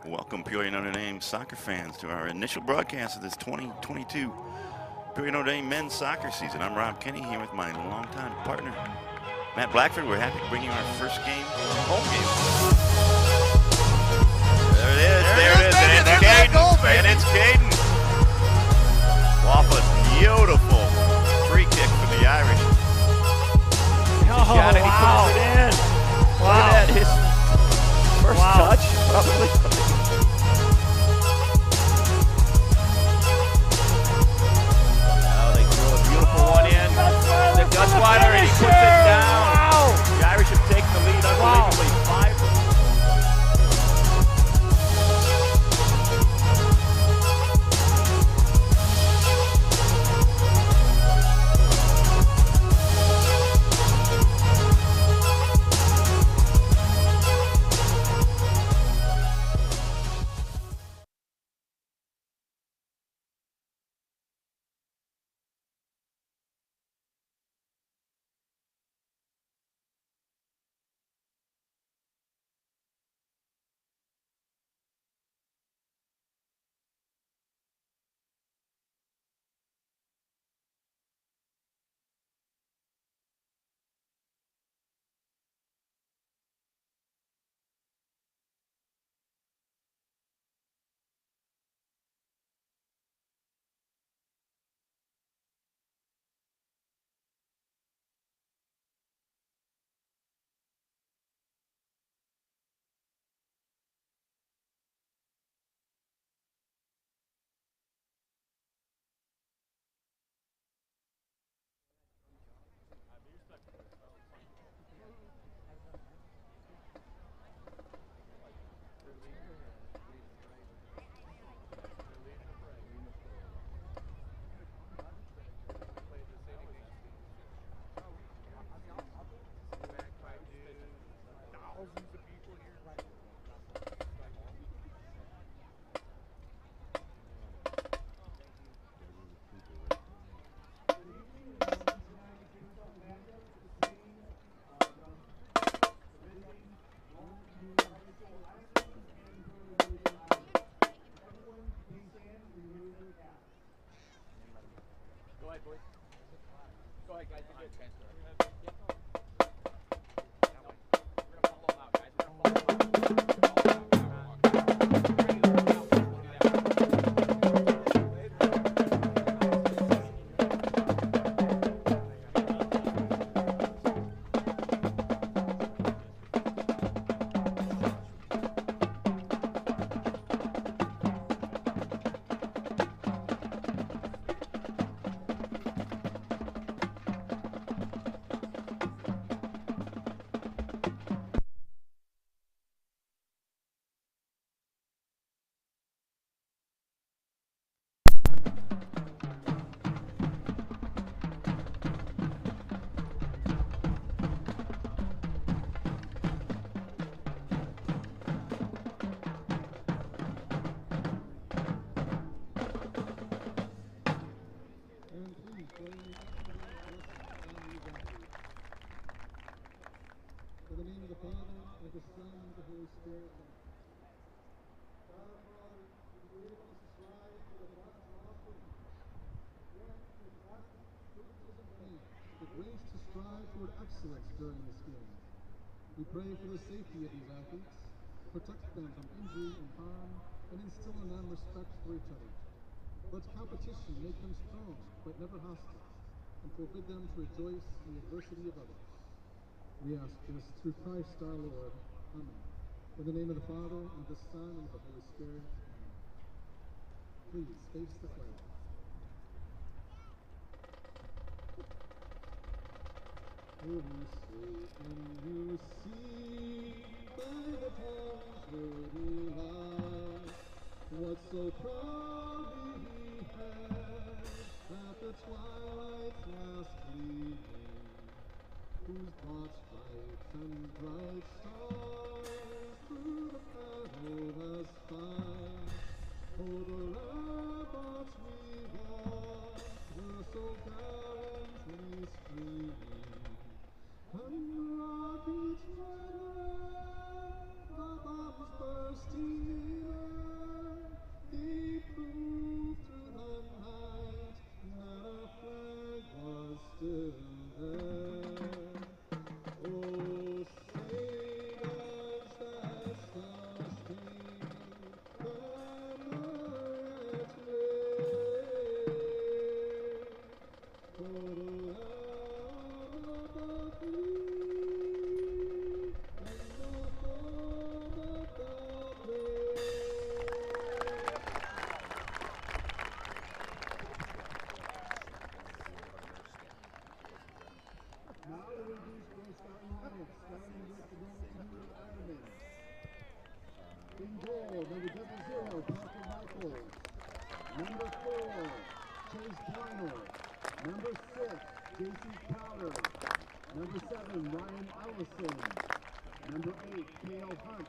Welcome, Peoria Notre Dame soccer fans, to our initial broadcast of this 2022 Peoria Notre Dame men's soccer season. I'm Rob Kenny here with my longtime partner, Matt Blackford. We're happy to bring you our first game, home game. There it is, and it's Caden, and it's Caden. Off a beautiful free kick for the Irish. Oh, Shot and he wow. puts it in. Wow. Look at that, his first touch, probably. They throw a beautiful one in. The Dutch wider, and he puts it down. Wow. The Irish have taken the lead unbelievably. 5. Go ahead, guys. In the name of the Father, and of the Son, and of the Holy Spirit. God, Father, you were able to strive for the Father's offering. Grant to the athletes, coaches, and fans the grace to strive toward excellence during this game. We pray for the safety of these athletes, protect them from injury and harm, and instill in them respect for each other. Let competition make them strong, but never hostile, and forbid them to rejoice in the adversity of others. We ask this through Christ our Lord. Amen. In the name of the Father, and of the Son, and of the Holy Spirit. Amen. Please face the flag. Oh, you say, and you see by the dawn's early light what so proudly he had at the twilight's last gleaming, whose broad stripes and bright stars through the perilous fight o'er the ramparts we watched were so gallantly streaming. And rockets red, the bombs bursting in Casey Powder. Number 7, Ryan Ellison. Number 8, Kale Hunt.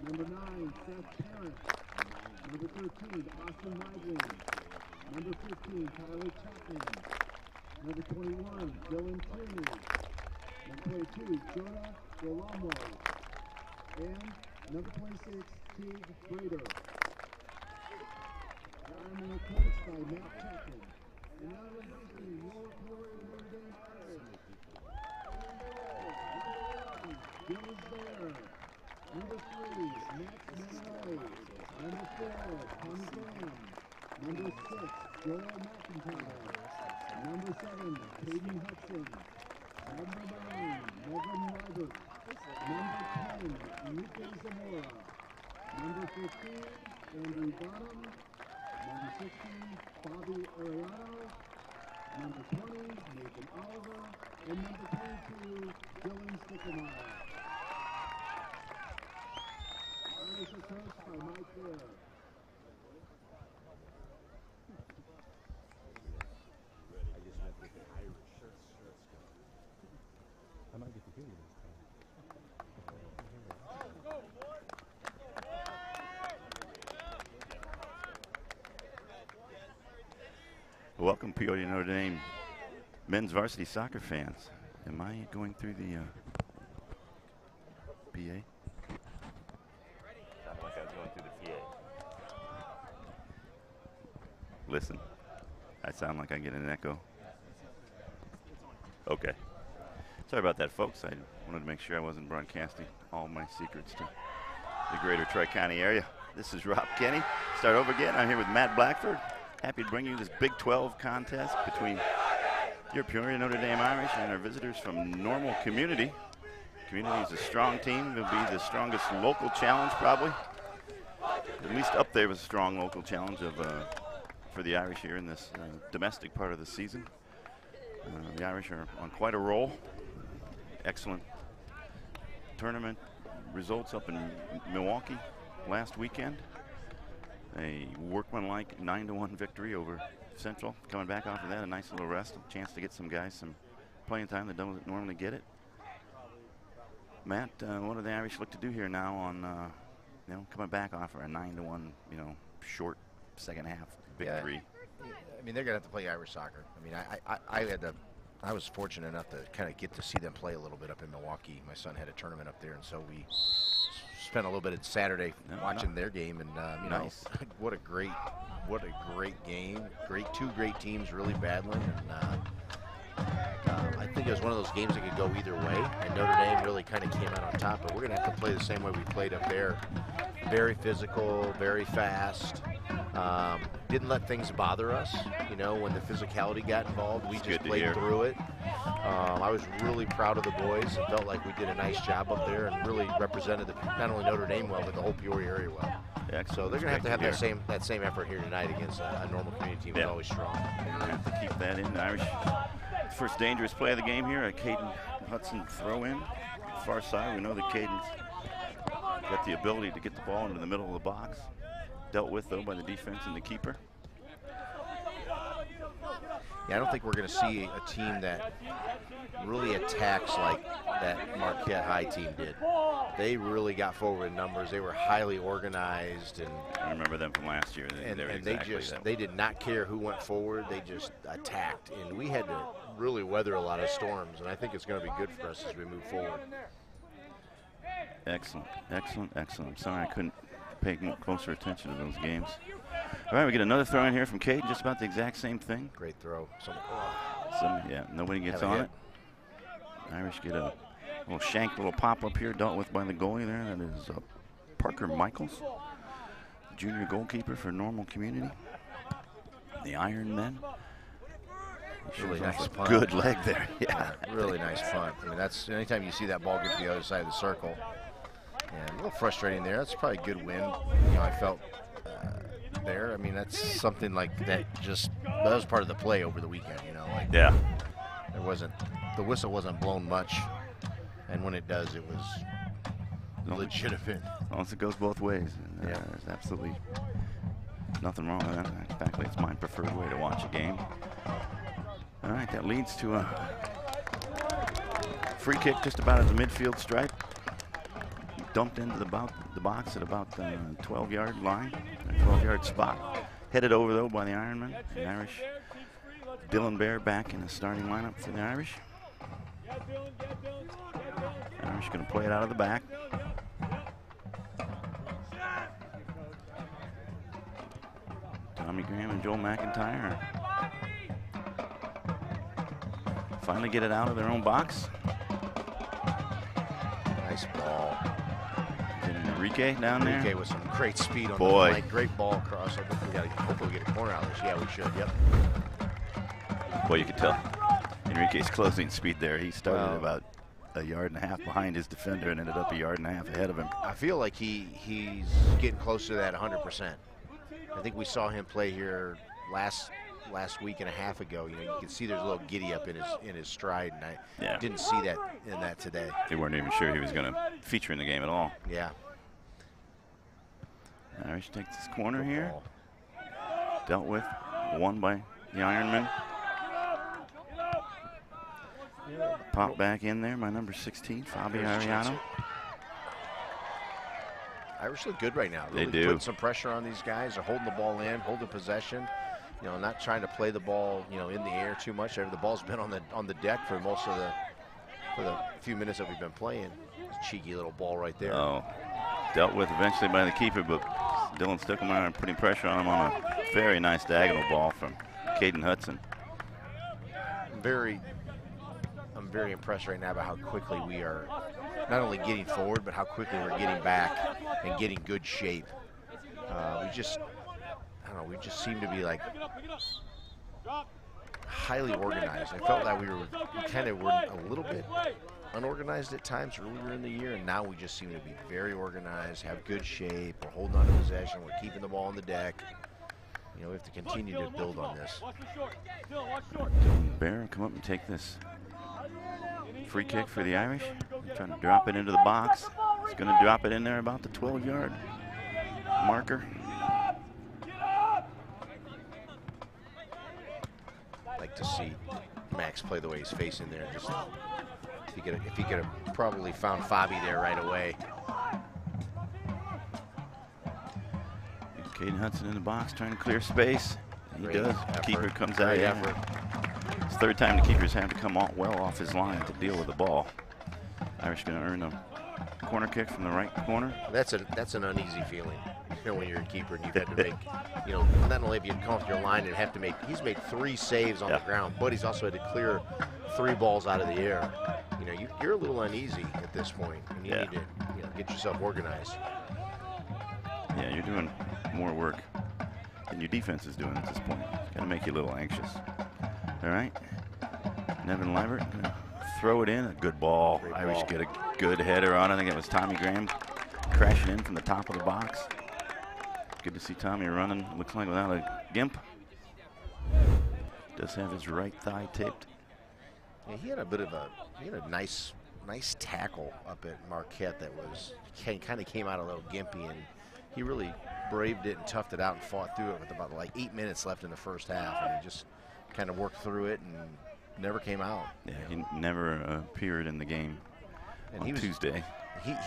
Number 9, Seth Parent. Number 13, Austin Weidling. Number 15, Tyler Chapman. Number 21, Dylan Tierney. Number 22, Jonah Delamo. And number 26, Teague Brader. Ironman are coached by Matt Chapman. And now representing Lower Peoria Notre Dame Irish. Gil's there. Number 3, Max Manoy. Number 4, Tommy Graham. Number 6, Joel McIntyre. Number 7, Caden Hudson. Number 9, Megan Robert. Number 10, Enrique Zamora. Number 15, Andrew Bonham. Number 16, Bobby Arellano. Number 20, Nathan Oliver. And number 22, Dylan Stickelmeyer. Irish are coached by Mike Bear. I might get to hear you this time. Welcome, Peoria Notre Dame men's varsity soccer fans. Am I going through the PA? Sounded like I was going through the PA. Listen, I sound like I get an echo. Okay. Sorry about that, folks. I wanted to make sure I wasn't broadcasting all my secrets to the greater Tri-County area. This is Rob Kenny. Start over again. I'm here with Matt Blackford. Happy to bring you this Big 12 contest between your Peoria Notre Dame Irish and our visitors from Normal Community. Community is a strong team. It'll be the strongest local challenge, probably. At least up there with a strong local challenge for the Irish here in this domestic part of the season. The Irish are on quite a roll. Excellent tournament results up in Milwaukee last weekend. A workmanlike 9-1 victory over Central. Coming back off of that, a nice little rest, a chance to get some guys some playing time that don't normally get it. Matt, what do the Irish look to do here now on, coming back off of a 9-1, short second half victory? Yeah, I mean, they're gonna have to play Irish soccer. I mean, I was fortunate enough to kind of get to see them play a little bit up in Milwaukee. My son had a tournament up there, and so we spent a little bit of Saturday watching their game, and Nice. what a great game. Two great teams really battling, and I think it was one of those games that could go either way, and Notre Dame really kind of came out on top, but we're gonna have to play the same way we played up there. Very physical, very fast. Didn't let things bother us, when the physicality got involved. We just played through it. I was really proud of the boys. It felt like we did a nice job up there and really represented not only Notre Dame well, but the whole Peoria area well. So they're going to have that same effort here tonight against a Normal Community team that's always strong. Have to keep that in. The Irish first dangerous play of the game here. A Caden Hudson throw in. Far side. We know that Caden's got the ability to get the ball into the middle of the box. Dealt with, though, by the defense and the keeper. Yeah, I don't think we're going to see a team that really attacks like that Marquette High team did. They really got forward in numbers. They were highly organized, and I remember them from last year. They did not care who went forward. They just attacked, and we had to really weather a lot of storms, and I think it's going to be good for us as we move forward. Excellent, excellent, excellent. I'm sorry I couldn't pay closer attention to those games. All right, we get another throw in here from Caden, just about the exact same thing. Great throw. Nobody gets on it. Irish get a little shank, little pop-up here, dealt with by the goalie there. That is Parker Michaels, junior goalkeeper for Normal Community. The Iron Men. Really nice punt. Good leg there. Yeah, really nice punt. I mean, that's anytime you see that ball get to the other side of the circle. And a little frustrating there. That's probably a good win. I felt there. I mean, that's something like that. That was part of the play over the weekend. Yeah. The whistle wasn't blown much, and when it does, it was legitimate. Once it goes both ways, and, there's absolutely nothing wrong with that. In fact, it's my preferred way to watch a game. All right, that leads to a free kick just about at the midfield stripe. Dumped into the box at about the 12-yard line, 12-yard spot. Headed over, though, by the Ironman. The Irish. Dylan Bear back in the starting lineup for the Irish. Irish going to play it out of the back. Tommy Graham and Joel McIntyre finally get it out of their own box. Nice ball. Enrique down there. Enrique with some great speed on Boy. the flank. Great ball across. I think we got. Hopefully we get a corner out of this. Yeah, we should. Yep. Boy, you could tell Enrique's closing speed there. He started about a yard and a half behind his defender and ended up a yard and a half ahead of him. I feel like he's getting close to that 100%. I think we saw him play here last week and a half ago. You know, you can see there's a little giddy up in his stride, and I didn't see that in that today. They weren't even sure he was going to feature in the game at all. Yeah. Irish takes this corner here. Dealt with, won by the Ironman. Pop back in there by number 16, Fabi Ariano. Irish look good right now. They Really do. Putting some pressure on these guys. They're holding the ball in, holding possession. You know, not trying to play the ball, you know, in the air too much. The ball's been on the deck for most of the few minutes that we've been playing. Cheeky little ball right there. Oh, dealt with eventually by the keeper, but Dylan Stuckelmeyer putting pressure on him on a very nice diagonal ball from Caden Hudson. I'm very impressed right now about how quickly we are not only getting forward, but how quickly we're getting back and getting good shape. I don't know, we just seem to be like highly organized. I felt that we kind of were a little bit unorganized at times earlier in the year, and now we just seem to be very organized, have good shape, we're holding on to possession, we're keeping the ball on the deck. You know, we have to continue to build on this. Dylan Bear come up and take this free kick for the Irish. They're trying to drop it into the box. He's going to drop it in there about the 12-yard marker. Like to see Max play the way he's facing there. Just if he could have probably found Fabi there right away. Caden Hudson in the box trying to clear space. He Great does. effort. Keeper comes out. Great Yeah. effort. It's third time the keepers have to come well off his line to deal with the ball. Irish going to earn a corner kick from the right corner. That's an uneasy feeling, you know, when you're a keeper and you've had to make, you know, not only have you come off your line and have to make, he's made 3 saves on the ground, but he's also had to clear 3 balls out of the air. You know, you're a little uneasy at this point, and you need to, you know, get yourself organized. Yeah, you're doing more work than your defense is doing at this point. It's going to make you a little anxious. All right. Nevin Libert going to throw it in. A good ball. Great Irish ball. get a good header on it. I think it was Tommy Graham crashing in from the top of the box. Good to see Tommy running. Looks like without a gimp. Does have his right thigh taped. Yeah, he had a nice tackle up at Marquette that was kind of came out a little gimpy, and he really braved it and toughed it out and fought through it with about like 8 minutes left in the first half, and he just kind of worked through it and never came out. Yeah, he never appeared in the game on Tuesday.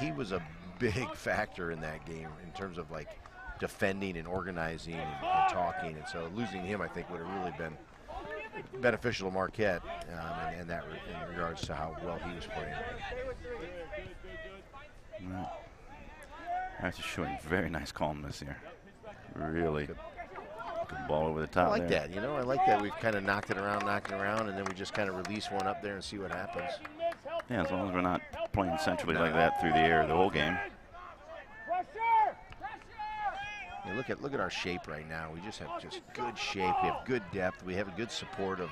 He was a big factor in that game in terms of like defending and organizing and talking, and so losing him I think would have really been beneficial to Marquette in regards to how well he was playing. Right. That's showing very nice calmness here. Really good ball over the top. I like there. that, you know, I like that we've kind of knocked it around, and then we just kind of release one up there and see what happens. Yeah, as long as we're not playing centrally like that through the air the whole game. Yeah, look at our shape right now. We just have good shape. We have good depth. We have a good support of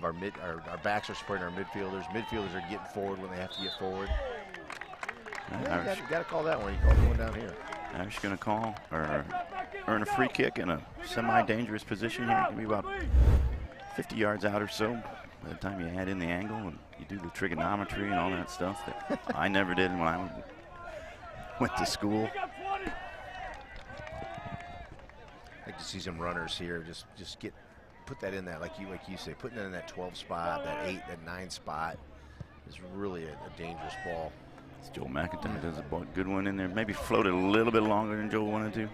our backs are supporting our midfielders. Midfielders are getting forward when they have to get forward. Yeah, you got to call that one. You call the one down here. Irish going to call or earn a free kick in a semi-dangerous position here. It can be about 50 yards out or so by the time you add in the angle and you do the trigonometry and all that stuff that I never did when I went to school. Like to see some runners here. Just put that in that, like you say, putting it in that 12 spot, that 8, that 9 spot is really a dangerous ball. Joel McIntyre does a good one in there. Maybe floated a little bit longer than Joel wanted to.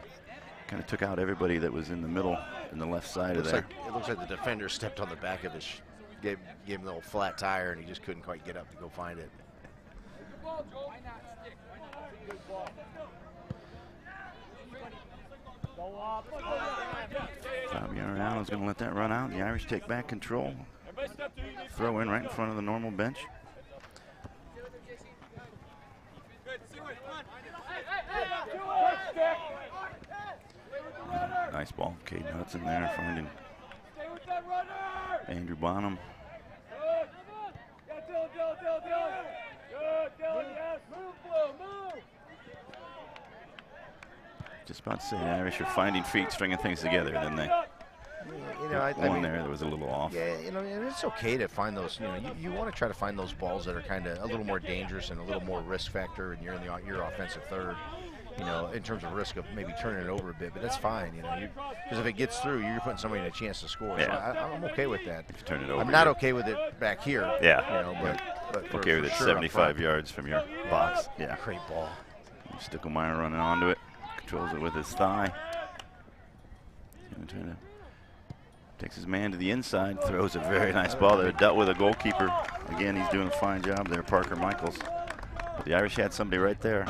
Kind of took out everybody that was in the middle, in the left side of there. It looks like the defender stepped on the back of his, gave him a little flat tire, and he just couldn't quite get up to go find it. Fabian Allen's going to let that run out. The Irish take back control. Throw in right in front of the normal bench. Nice ball. Caden Hudson there finding Andrew Bonham. Just about to say the Irish are finding feet, stringing things together, then they there was a little off. Yeah, and it's okay to find those. You want to try to find those balls that are kind of a little more dangerous and a little more risk factor, and you're in your offensive third. In terms of risk of maybe turning it over a bit, but that's fine. Because if it gets through, you're putting somebody in a chance to score. Yeah. So I'm okay with that. If you turn it over, I'm not okay with it back here. Yeah. But okay with it 75 yards from your box. Yeah. Great ball. Stickelmeyer running onto it, controls it with his thigh. Takes his man to the inside, throws a very nice ball there, dealt with a goalkeeper. Again, he's doing a fine job there, Parker Michaels. But the Irish had somebody right there.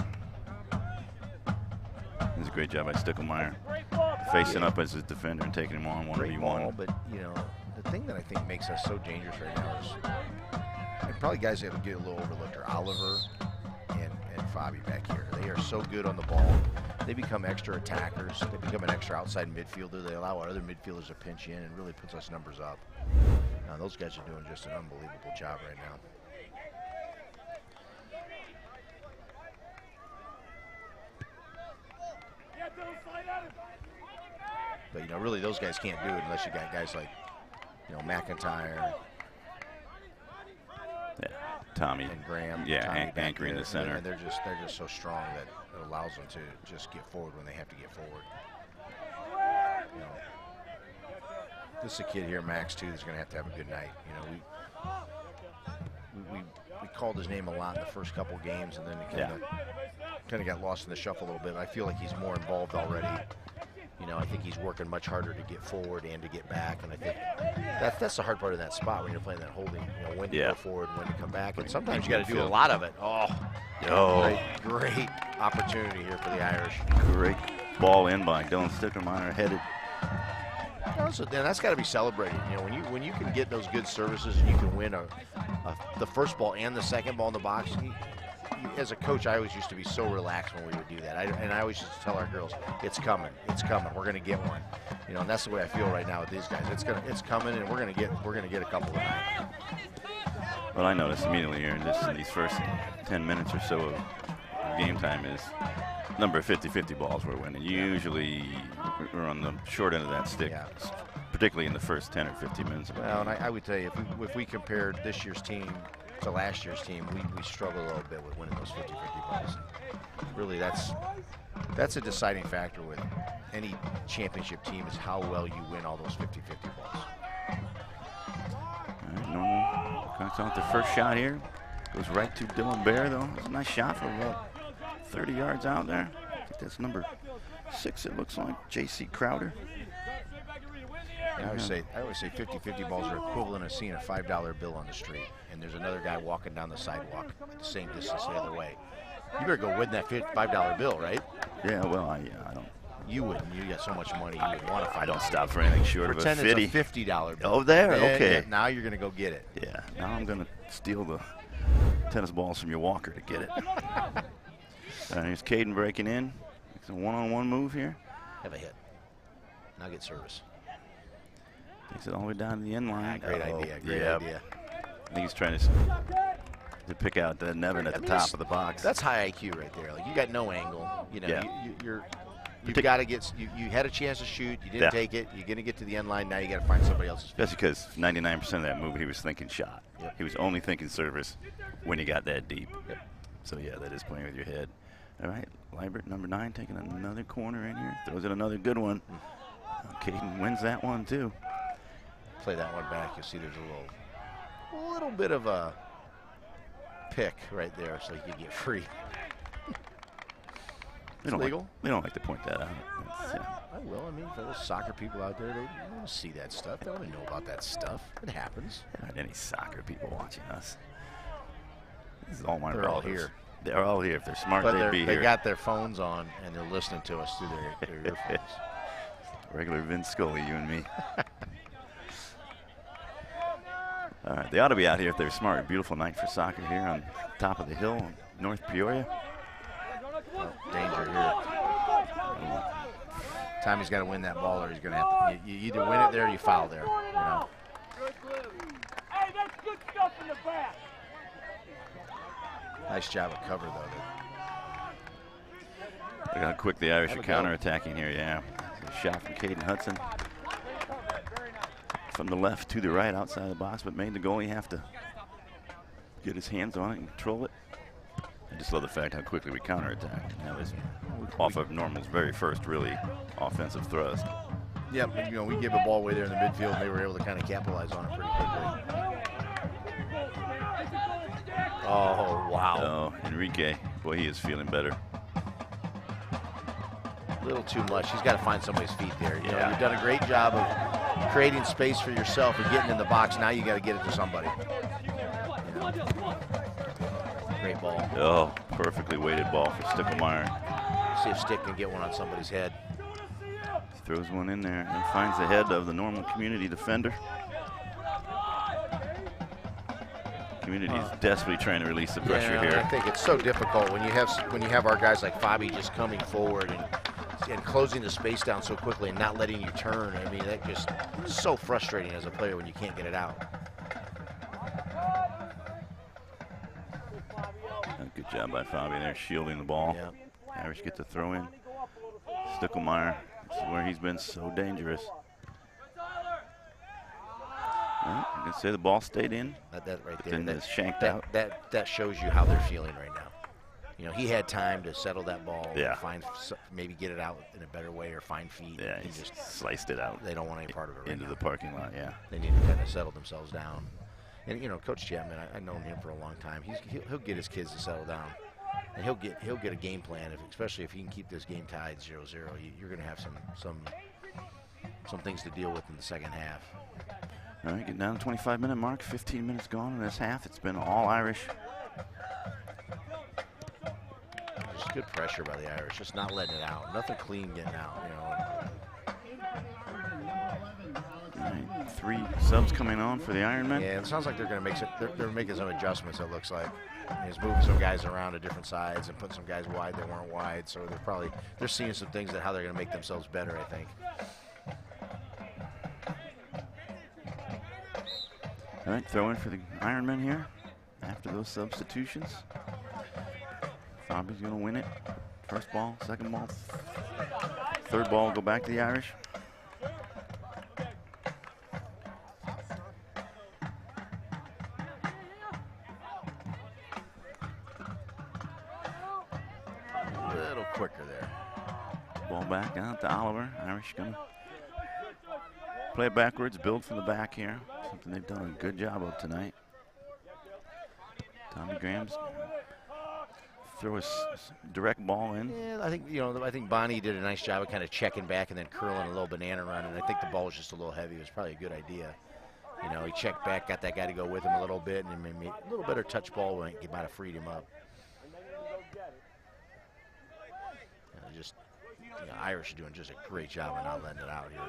It was a great job by Stickelmeyer, facing up as his defender and taking him on 1v1. But the thing that I think makes us so dangerous right now is probably guys that get a little overlooked are Oliver and Fabi back here. They are so good on the ball. They become extra attackers. They become an extra outside midfielder. They allow other midfielders to pinch in and really puts us numbers up. Now those guys are doing just an unbelievable job right now. But really those guys can't do it unless you got guys like, McIntyre. Yeah, Tommy and Graham. Yeah, anchoring the center. And they're just so strong that it allows them to just get forward when they have to get forward. This is a kid here, Max, too, that's going to have a good night. We called his name a lot in the first couple games, and then it kind of got lost in the shuffle a little bit. I feel like he's more involved already. I think he's working much harder to get forward and to get back, and I think that's the hard part of that spot when you're playing that holding. When to go forward, when to come back, and sometimes you got to do a lot of it. Great opportunity here for the Irish. Great ball in by Dylan Stickelmeyer, headed. So then that's got to be celebrated. When you can get those good services and you can win the first ball and the second ball in the box. As a coach, I always used to be so relaxed when we would do that. I always used to tell our girls, "It's coming, it's coming. We're going to get one." And that's the way I feel right now with these guys. It's coming, and we're going to get a couple tonight. Well, I noticed immediately here in these first 10 minutes or so of game time is number of 50-50 balls we're winning. Usually we're on the short end of that stick, particularly in the first 10 or 15 minutes. Well, and I would tell you, if we compared this year's team to last year's team, we struggle a little bit with winning those 50-50 balls. Really, that's a deciding factor with any championship team is how well you win all those 50-50 balls. All right, Normal cuts out the first shot here. Goes right to Dylan Bear, though. It's a nice shot from about 30 yards out there. I think that's number 6, it looks like, J.C. Crowder. I always say 50-50 balls are equivalent of seeing a $5 bill on the street, and there's another guy walking down the sidewalk the same distance the other way. You better go win that $5 bill, right? Yeah, well, I don't. You wouldn't. You got so much money, you would want to. I don't stop for anything short of a 50. Pretend it's a $50 bill. Oh, there, okay. Now you're going to go get it. Yeah, now I'm going to steal the tennis balls from your walker to get it. Here's Caden breaking in. It's a one-on-one move here. Have a hit. Now get service. Takes it all the way down to the end line. Great idea. Great idea. I think he's trying to pick out Nevin at the top of the box. That's high IQ right there. Like, you got no angle. You've got to get. You had a chance to shoot. You didn't take it. You're going to get to the end line. Now you got to find somebody else's. That's because 99% of that move he was thinking shot. Yep. He was only thinking service when he got that deep. Yep. So yeah, that is playing with your head. All right, Liebert, number 9, taking another corner in here. Throws in another good one. Caden wins that one too. play that one back, you'll see there's a little bit of a pick right there, so you can get free. We don't like to point that out. I will. I mean, for those soccer people out there, they don't see that stuff. They want to know about that stuff. It happens. There aren't any soccer people watching us. This is all my They're all relatives. here. They're all here. If they're smart, But they'd be they here. got their phones on, and they're listening to us through their earphones. Regular Vince Scully, you and me. All right, they ought to be out here if they're smart. Beautiful night for soccer here on top of the hill, North Peoria. Oh, danger here. Tommy's got to win that ball, or he's going to have to. You either win it there or you foul there. You know. Hey, that's good stuff in the back. Nice job of cover, though. Look how quick the Irish Have are a go. counter-attacking here, yeah. A shot from Caden Hudson. From the left to the right outside the box, but made the goalie have to get his hands on it and control it. I just love the fact how quickly we counterattack. That was off of Normal's very first really offensive thrust. Yep, you know, we gave the ball away there in the midfield, and they were able to kind of capitalize on it pretty quickly. Oh, wow. Oh, Enrique, boy, he is feeling better. A little too much. He's got to find somebody's feet there. You know, Yeah. you've done a great job of creating space for yourself and getting in the box. Now you got to get it to somebody. You know. Great ball. Oh, perfectly weighted ball for Stickelmeyer. See if Stick can get one on somebody's head. Throws one in there and finds the head of the Normal community defender. Community is desperately trying to release the pressure Yeah, here. I think it's so difficult when you have our guys like Fabi just coming forward and closing the space down so quickly and not letting you turn. I mean, that just so frustrating as a player when you can't get it out. Good job by Fabi there, shielding the ball. Yeah. Irish get the throw in. Stickelmeyer, this is where he's been so dangerous. Well, you can say the ball stayed in. That right But there. then it's shanked out. That shows you how they're feeling right now. You know, he had time to settle that ball, Yeah. maybe get it out in a better way or find feet. Yeah, he just sliced it out They don't want any part of it right into now. the parking lot, yeah. They need to kind of settle themselves down. And you know, Coach Chapman, I've known him for a long time. He'll get his kids to settle down, and he'll get a game plan. Especially if he can keep this game tied 0-0, you're going to have some things to deal with in the second half. All right, getting down to the 25-minute mark. 15 minutes gone in this half. It's been all Irish. Just good pressure by the Irish, just not letting it out. Nothing clean getting out. You know. All right, 3 subs coming on for the Ironmen. Yeah, it sounds like they're going to make they're making some adjustments. It looks like he's moving some guys around to different sides and putting some guys wide that weren't wide. So they're seeing some things that how they're going to make themselves better, I think. All right, throw in for the Ironmen here after those substitutions. Fabi's going to win it. First ball, second ball, third ball will go back to the Irish. A little quicker there. Ball back out to Oliver. Irish going to play it backwards, build from the back here. Something they've done a good job of tonight. Tommy Graham's throw a direct ball in. Yeah, I think Bonnie did a nice job of kind of checking back and then curling a little banana run, and I think the ball was just a little heavy. It was probably a good idea. You know, he checked back, got that guy to go with him a little bit, and maybe a little better touch ball when he might have freed him up. Irish are doing just a great job of not letting it out here.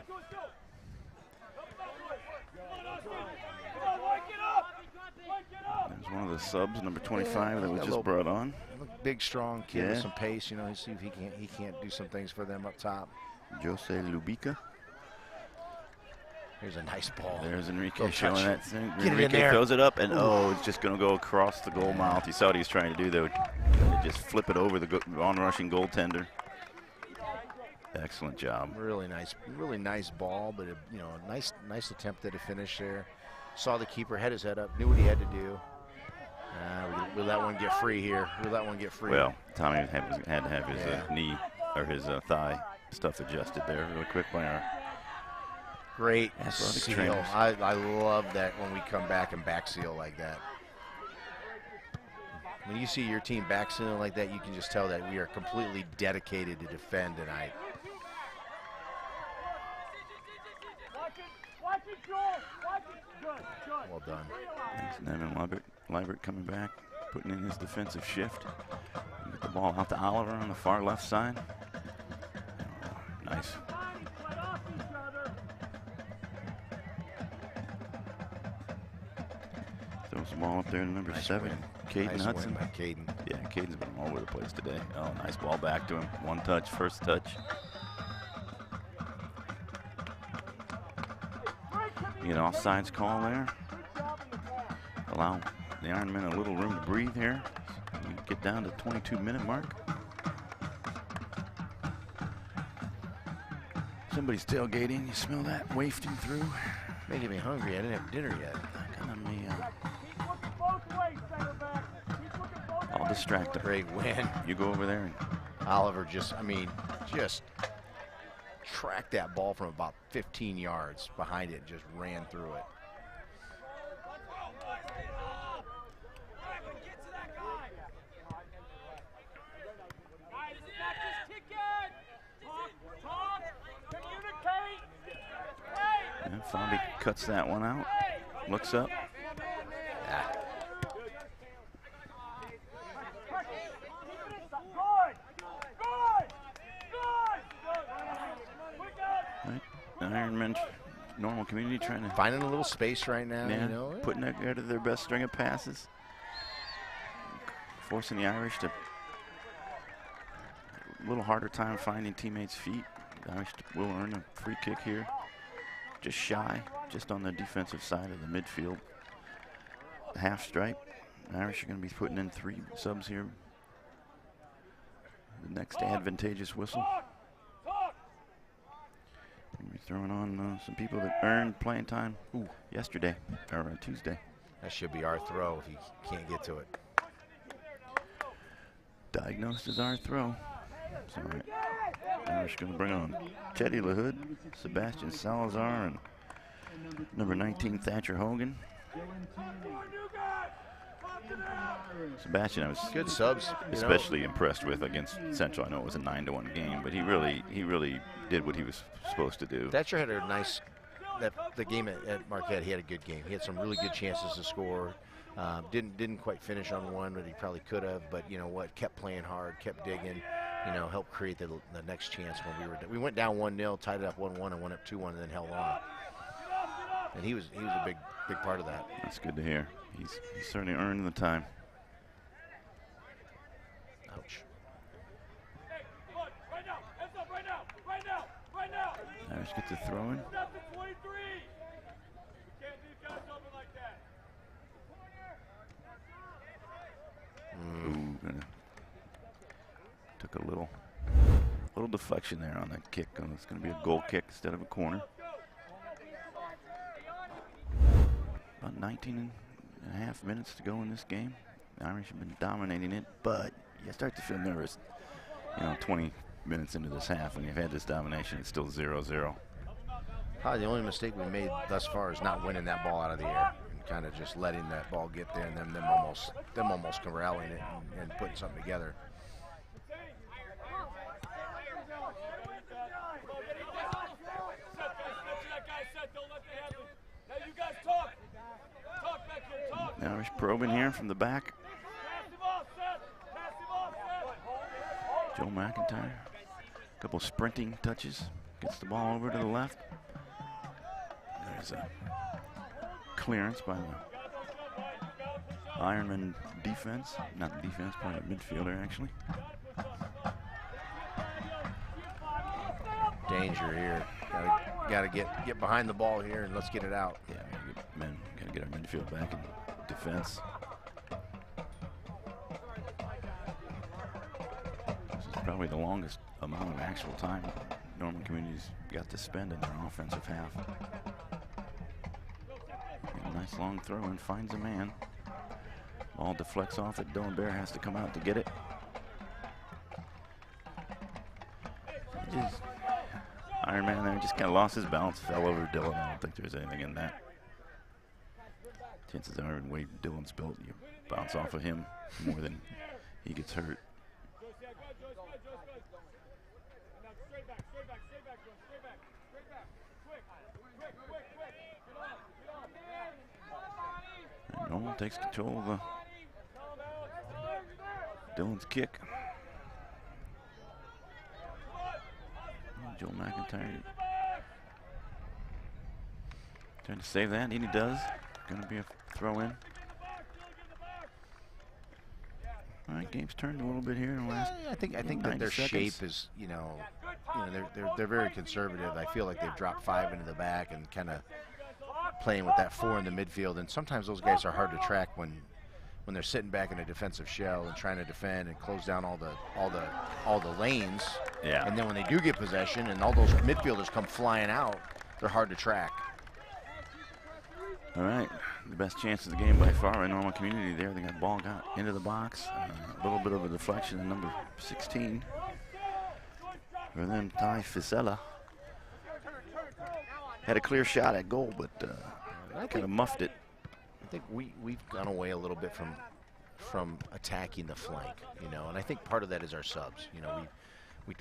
There's one of the subs, number 25, that was just brought on. Big, strong kid with Yeah. some pace. You know, see if he can't do some things for them up top. Jose Lubica. Here's a nice ball. There's Enrique Go showing touch that it. thing. Get it in Enrique there. throws it up, and it's just going to go across the goal mouth. You saw what he was trying to do, though. Just flip it over the on-rushing goaltender. Excellent job. Really nice ball, but nice attempt at a finish there. Saw the keeper, had his head up, knew what he had to do. We'll let one get free here. We'll let one get free. Well, Tommy had to have his Yeah. knee or his thigh stuff adjusted there real quick by our Great Athletic seal. trainers. I love that when we come back and back seal like that. When you see your team back sealing like that, you can just tell that we are completely dedicated to defend tonight. Watch it, Joel. Watch it. Good. Well done. There's Nevin Liebert coming back, putting in his defensive shift. Get the ball out to Oliver on the far left side. Nice. Throws the ball up there to number Nice 7, win. Caden Nice Hudson. win by Caden. Yeah, Caden's been all over the place today. Oh, nice ball back to him. One touch, first touch. You get an offsides call there. Allow the Ironmen a little room to breathe here. We get down to 22-minute mark. Somebody's tailgating. You smell that wafting through? Making me hungry. I didn't have dinner yet. I'll distract them. Great win. You go over there and Oliver just tracked that ball from about 15 yards behind it and just ran through it. and Fondy cuts that one out. Looks up. Ironman normal community trying to finding a little space right now, yeah, you know. putting together their best string of passes, forcing the Irish to a little harder time finding teammates' feet. The Irish will earn a free kick here, just shy, just on the defensive side of the midfield. Half stripe. The Irish are going to be putting in 3 subs here. The next advantageous whistle. We're throwing on some people that earned playing time yesterday, or Tuesday. That should be our throw if he can't get to it. Diagnosed as our throw. So Irish going to bring on Teddy LaHood, Sebastian Salazar, and number 19, Thatcher Hogan. Sebastian, I was good subs, especially impressed with against Central. I know it was a 9-1 game, but he really did what he was supposed to do. Thatcher had a nice, the game at Marquette, he had a good game. He had some really good chances to score. Didn't quite finish on one, but he probably could have. But you know what? Kept playing hard, kept digging. You know, helped create the next chance when we went down 1-0, tied it up 1-1, and went up 2-1, and then held on. And he was a big part of that. That's good to hear. He's certainly earned the time. Ouch. Irish get to throw in. Ooh, took a little deflection there on that kick. It's going to be a goal kick instead of a corner. About 19 and a half minutes to go in this game. The Irish have been dominating it, but you start to feel nervous. You know, 20 minutes into this half, when you've had this domination, it's still 0-0. Probably the only mistake we made thus far is not winning that ball out of the air and kind of just letting that ball get there and them almost corralling it and putting something together. The Irish probing here from the back. Joe McIntyre, a couple sprinting touches, gets the ball over to the left. There's a clearance by the Ironman defense, not the defense, probably a midfielder actually. Danger here. Gotta get behind the ball here and let's get it out. Yeah, gotta get our midfield back in defense. This is probably the longest amount of actual time Norman Community's got to spend in their offensive half. A nice long throw and finds a man. Ball deflects off it. Dylan Bear has to come out to get it. Iron Man there just kind of lost his balance, fell over Dylan. I don't think there's anything in that. Chances are, the way Dylan's built, you bounce off of him more than he gets hurt. And Nolan takes control of Dylan's kick. Joe McIntyre trying to save that, and he does. Going to be a throw in. All right, game's turned a little bit here in the last. I think that their shape is, they're very conservative. I feel like they've dropped 5 into the back and kind of playing with that 4 in the midfield. And sometimes those guys are hard to track when they're sitting back in a defensive shell and trying to defend and close down all the lanes. Yeah. And then when they do get possession and all those midfielders come flying out, they're hard to track. All right, the best chance of the game by far in Normal Community there. They got the ball got into the box. A little bit of a deflection in number 16. For them, Ty Fisella had a clear shot at goal, but kind of muffed it. I think we've gone away a little bit from attacking the flank, and I think part of that is our subs.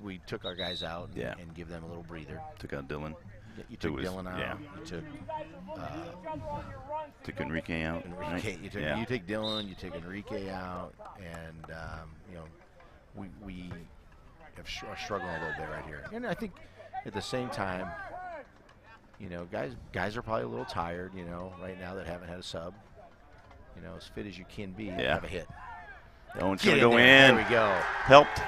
We took our guys out and give them a little breather. Took out Dylan. You took Dylan out. Yeah. You took Enrique out. Enrique, right? you take Dylan. You take Enrique out, and we are struggling a little bit right here. And I think at the same time, guys are probably a little tired, right now that haven't had a sub. As fit as you can be, have a hit. Oh, it's going to go in. There we go. Helped.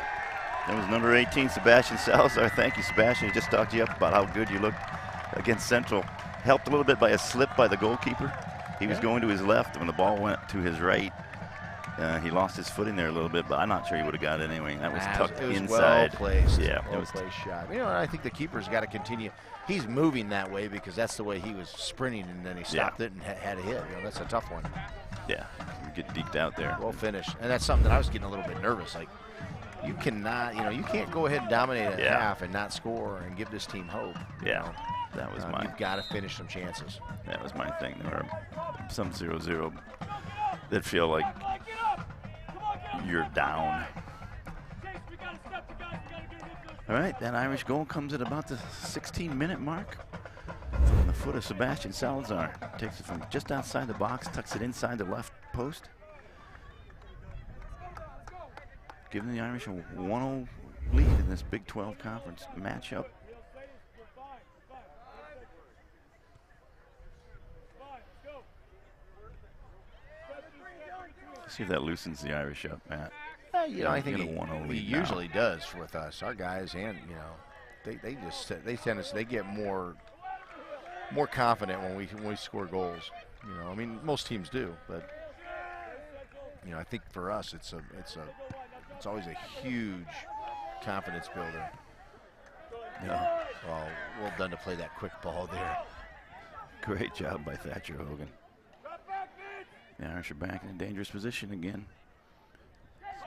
That was number 18, Sebastian Salazar. Thank you, Sebastian. I just talked you up about how good you looked against Central. Helped a little bit by a slip by the goalkeeper. He was going to his left when the ball went to his right. He lost his footing there a little bit, but I'm not sure he would have got it anyway. That was tucked inside. Well placed. Yeah, well placed shot. I think the keeper's got to continue. He's moving that way because that's the way he was sprinting, and then he stopped it and had a hit. That's a tough one. Yeah, you get deked out there. Well finished, and that's something that I was getting a little bit nervous. Like, you cannot, you can't go ahead and dominate at half and not score and give this team hope. Yeah, that was You've got to finish some chances. That was my thing. There are some 0-0 that feel like you're down. All right, that Irish goal comes at about the 16-minute mark from the foot of Sebastian Salazar. Takes it from just outside the box, tucks it inside the left post. Giving the Irish a 1-0 lead in this Big 12 conference matchup. See if that loosens the Irish up, Matt. I think he usually does with us, our guys, and they get more confident when we score goals. I mean, most teams do, but I think for us it's always a huge confidence builder. Yeah. Well done to play that quick ball there. Great job by Thatcher Hogan. The Irish are back in a dangerous position again.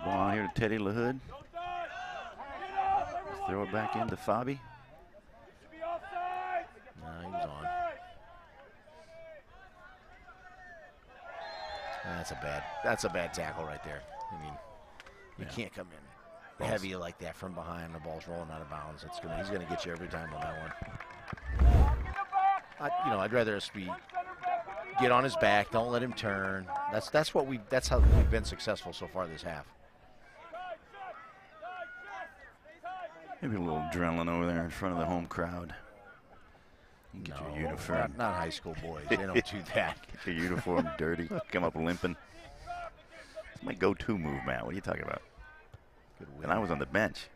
Ball out here to Teddy LaHood. Let's throw it back into Fabi. He was on. That's a bad tackle right there. I mean, you can't come in heavy like that from behind. The ball's rolling out of bounds. He's gonna get you every time on that one. I'd rather us get on his back. Don't let him turn. That's how we've been successful so far this half. Maybe a little adrenaline over there in front of the home crowd. You get your uniform. Not high school boys. They don't do that. Get your uniform dirty. Come up limping. It's my go-to move, Matt. What are you talking about? Good win. And I was on the bench.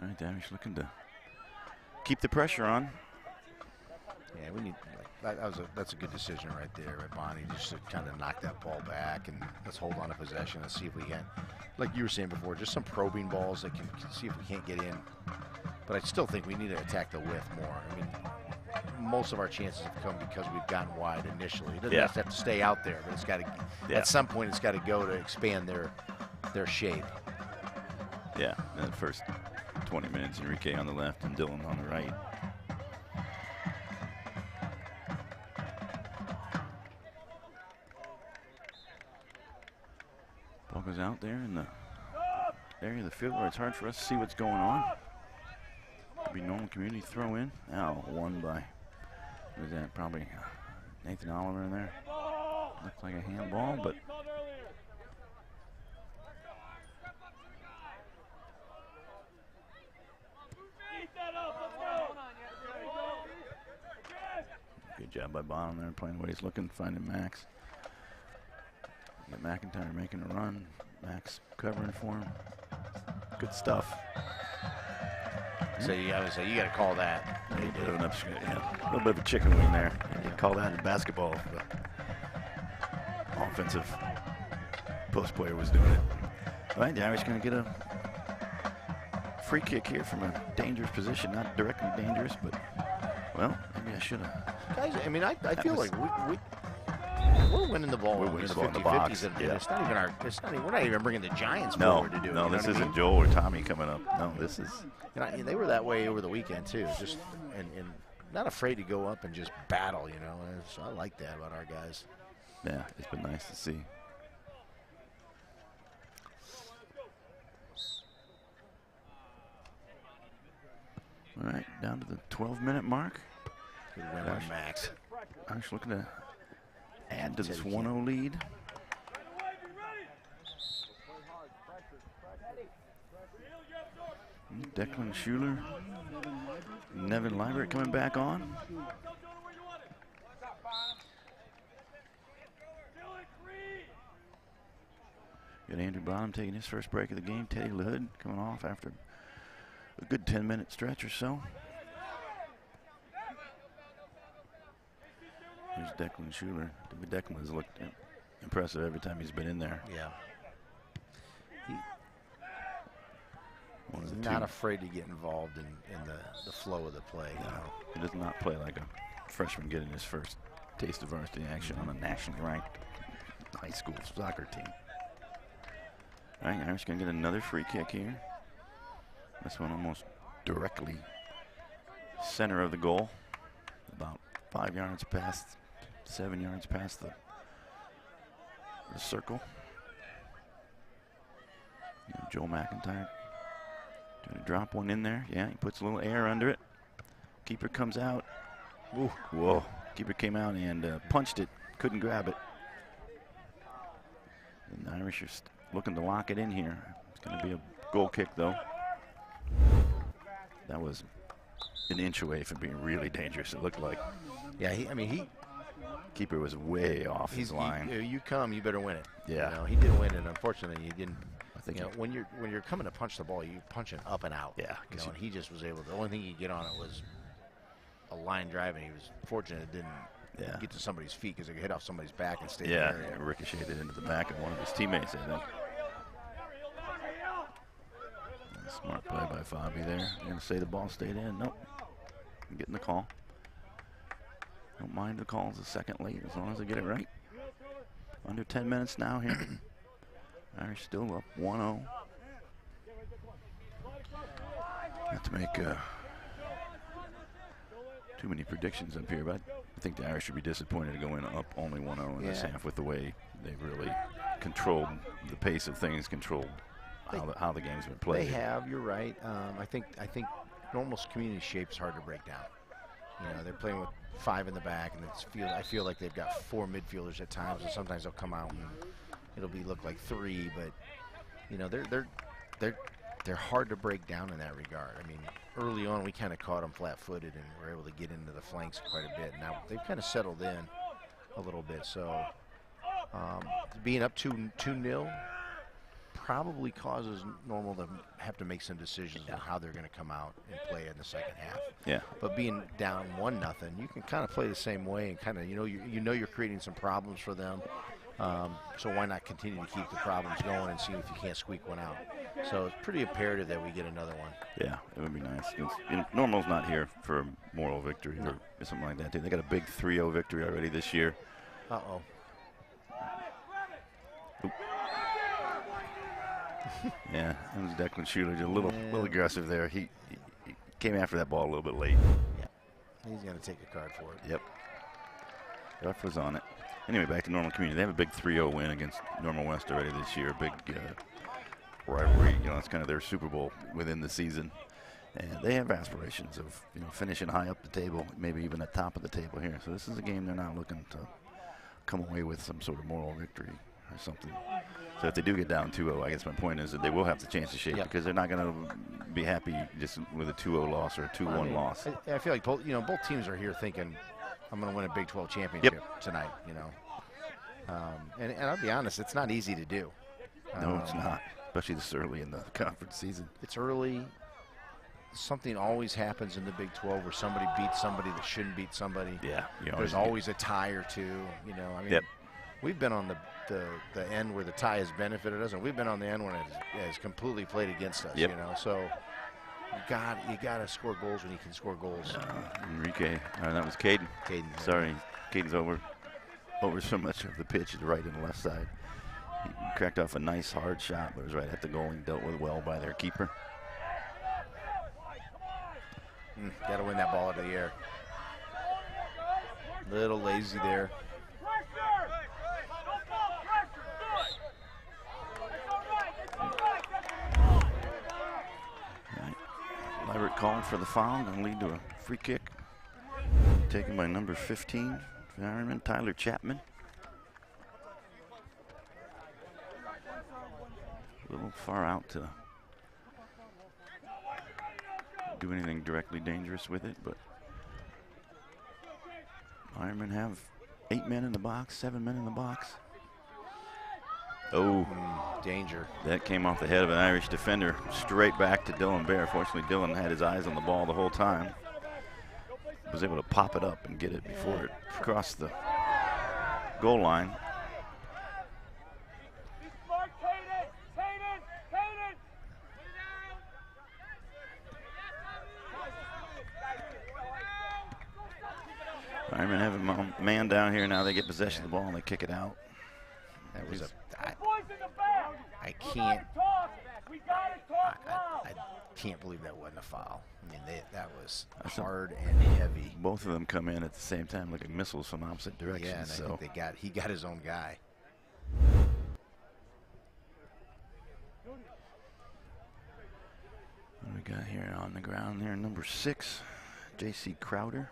All right, Irish looking to keep the pressure on. Yeah, we need. That's a good decision right there by Bonnie, just to kind of knock that ball back and let's hold on to possession and see if we can, like you were saying before, just some probing balls that can see if we can't get in. But I still think we need to attack the width more. I mean, most of our chances have come because we've gotten wide initially. It doesn't have to stay out there, but it's got to. At some point, it's got to go to expand their shape. Yeah, in the first 20 minutes, Enrique on the left and Dylan on the right. Ball goes out there in the area of the field where it's hard for us to see what's going on. Could be normal community throw in. Now won by, what is that, probably Nathan Oliver in there. Looks like a handball, but good job by Bonham there, playing what he's looking, finding Max. Got McIntyre making a run. Max covering for him. Good stuff. So you got to call that. A little bit of an upside, yeah. A little bit of a chicken wing there. You call that in basketball. The offensive post player was doing it. All right, the Irish going to get a free kick here from a dangerous position. Not directly dangerous, but, well, maybe I should have. Guys, I mean, I feel like we're winning the ball. We're winning the ball in the box. And Yeah. it's not even we're not even bringing the Giants No, forward to do it. no, you know this what I isn't mean? Joel or Tommy coming up. No, this is. And they were that way over the weekend too. Just and not afraid to go up and just battle. You know, so I like that about our guys. Yeah, it's been nice to see. All right, down to the 12-minute mark. Good win by Max. Irish looking to add to this 1-0 lead. Declan Schuler, Nevin Liebert coming back on. Got Andrew Bonham taking his first break of the game. Teddy LaHood coming off after a good 10-minute stretch or so. Here's Declan Schuler. Declan has looked impressive every time he's been in there. Yeah. One of He's the not two. afraid to get involved in the flow of the play. You know? He does not play like a freshman getting his first taste of varsity action on a nationally ranked high school soccer team. All right, Irish going to get another free kick here. This one almost directly center of the goal. About 5 yards past, 7 yards past the circle. And Joel McIntyre trying to drop one in there. Yeah, he puts a little air under it. Keeper comes out. Ooh, whoa. Keeper came out and punched it. Couldn't grab it. And the Irish are looking to lock it in here. It's going to be a goal kick, though. That was an inch away from being really dangerous, it looked like. Yeah, Keeper was way off his line. You come, you better win it. Yeah. You know, he did win it. Unfortunately, you didn't. I think You know, when you're coming to punch the ball, you punch it up and out. Yeah, You know, and he just was able. The only thing he could get on it was a line drive, and he was fortunate it didn't get to somebody's feet because it hit off somebody's back and stayed yeah, there. it ricocheted into the back of one of his teammates, I think. Smart play by Fabi there. You're going to say the ball stayed in. Nope. I'm getting the call. Don't mind the calls a second late as long as I get it right. Under 10 minutes now here. Irish still up 1-0. Not to make too many predictions up here, but I think the Irish should be disappointed to go in up only 1-0 in this half with the way they've really controlled the pace of things, controlled how the game's been played. They have. You're right. I think normal community shape's hard to break down. You know, they're playing with 5 in the back, and I feel like they've got 4 midfielders at times, and sometimes they'll come out and it'll look like 3. But you know, they're hard to break down in that regard. I mean, early on we kind of caught them flat-footed and were able to get into the flanks quite a bit. Now they've kind of settled in a little bit. So being up 2-0 probably causes Normal to have to make some decisions on how they're going to come out and play in the second half. Yeah. But being down 1-0, you can kind of play the same way and kind of you're creating some problems for them. So why not continue to keep the problems going and see if you can't squeak one out? So it's pretty imperative that we get another one. Yeah, it would be nice. Normal's not here for a moral victory or something like that, too. They got a big 3-0 victory already this year. Uh-oh. Yeah, it was Declan Schuler, just a little aggressive there. He came after that ball a little bit late. Yeah, he's going to take a card for it. Yep. Ref was on it. Anyway, back to Normal Community. They have a big 3-0 win against Normal West already this year. Big rivalry. You know, it's kind of their Super Bowl within the season. And they have aspirations of, you know, finishing high up the table, maybe even at top of the table here. So this is a game they're not looking to come away with some sort of moral victory or something. So if they do get down 2-0, I guess my point is that they will have the chance to shape because they're not going to be happy just with a 2-0 loss or a 2-1 loss. I feel like both teams are here thinking, I'm going to win a Big 12 championship tonight, you know. And I'll be honest, it's not easy to do. No, it's not, especially this early in the conference season. It's early. Something always happens in the Big 12 where somebody beats somebody that shouldn't beat somebody. Yeah. There's always a tie or two, you know. I mean, we've been on the end where the tie has benefited us, and we've been on the end when it has completely played against us, you know. So you got to score goals when you can score goals. Enrique, that was Caden. Sorry, Caden's over so much of the pitch, the right and the left side. He cracked off a nice hard shot, but it was right at the goal and dealt with well by their keeper. Got to win that ball out of the air. Little lazy there. Levert called for the foul, going to lead to a free kick. Taken by number 15, fireman Tyler Chapman. A little far out to do anything directly dangerous with it, but Ironmen have 8 men in the box, 7 men in the box. Oh, danger. That came off the head of an Irish defender straight back to Dylan Bear. Fortunately, Dylan had his eyes on the ball the whole time. Was able to pop it up and get it before it crossed the goal line. Ironmen have a man down here now. They get possession of the ball and they kick it out. That was I can't believe that wasn't a foul. I mean, that was hard and heavy. Both of them come in at the same time like missiles from opposite directions. Yeah, and so I think he got his own guy. What do we got here on the ground there? Number 6, J.C. Crowder.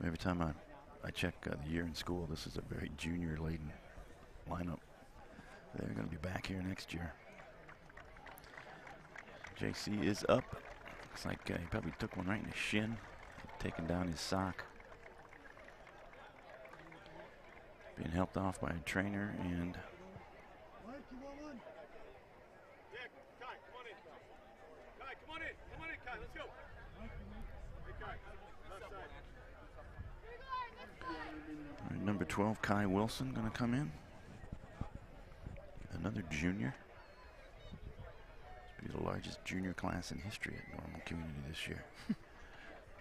Every time I check the year in school, this is a very junior-laden lineup. They're going to be back here next year. JC is up. Looks like he probably took one right in the shin, taking down his sock. Being helped off by a trainer and number 12, Kai Wilson, going to come in. Another junior. This will be the largest junior class in history at Normal Community this year.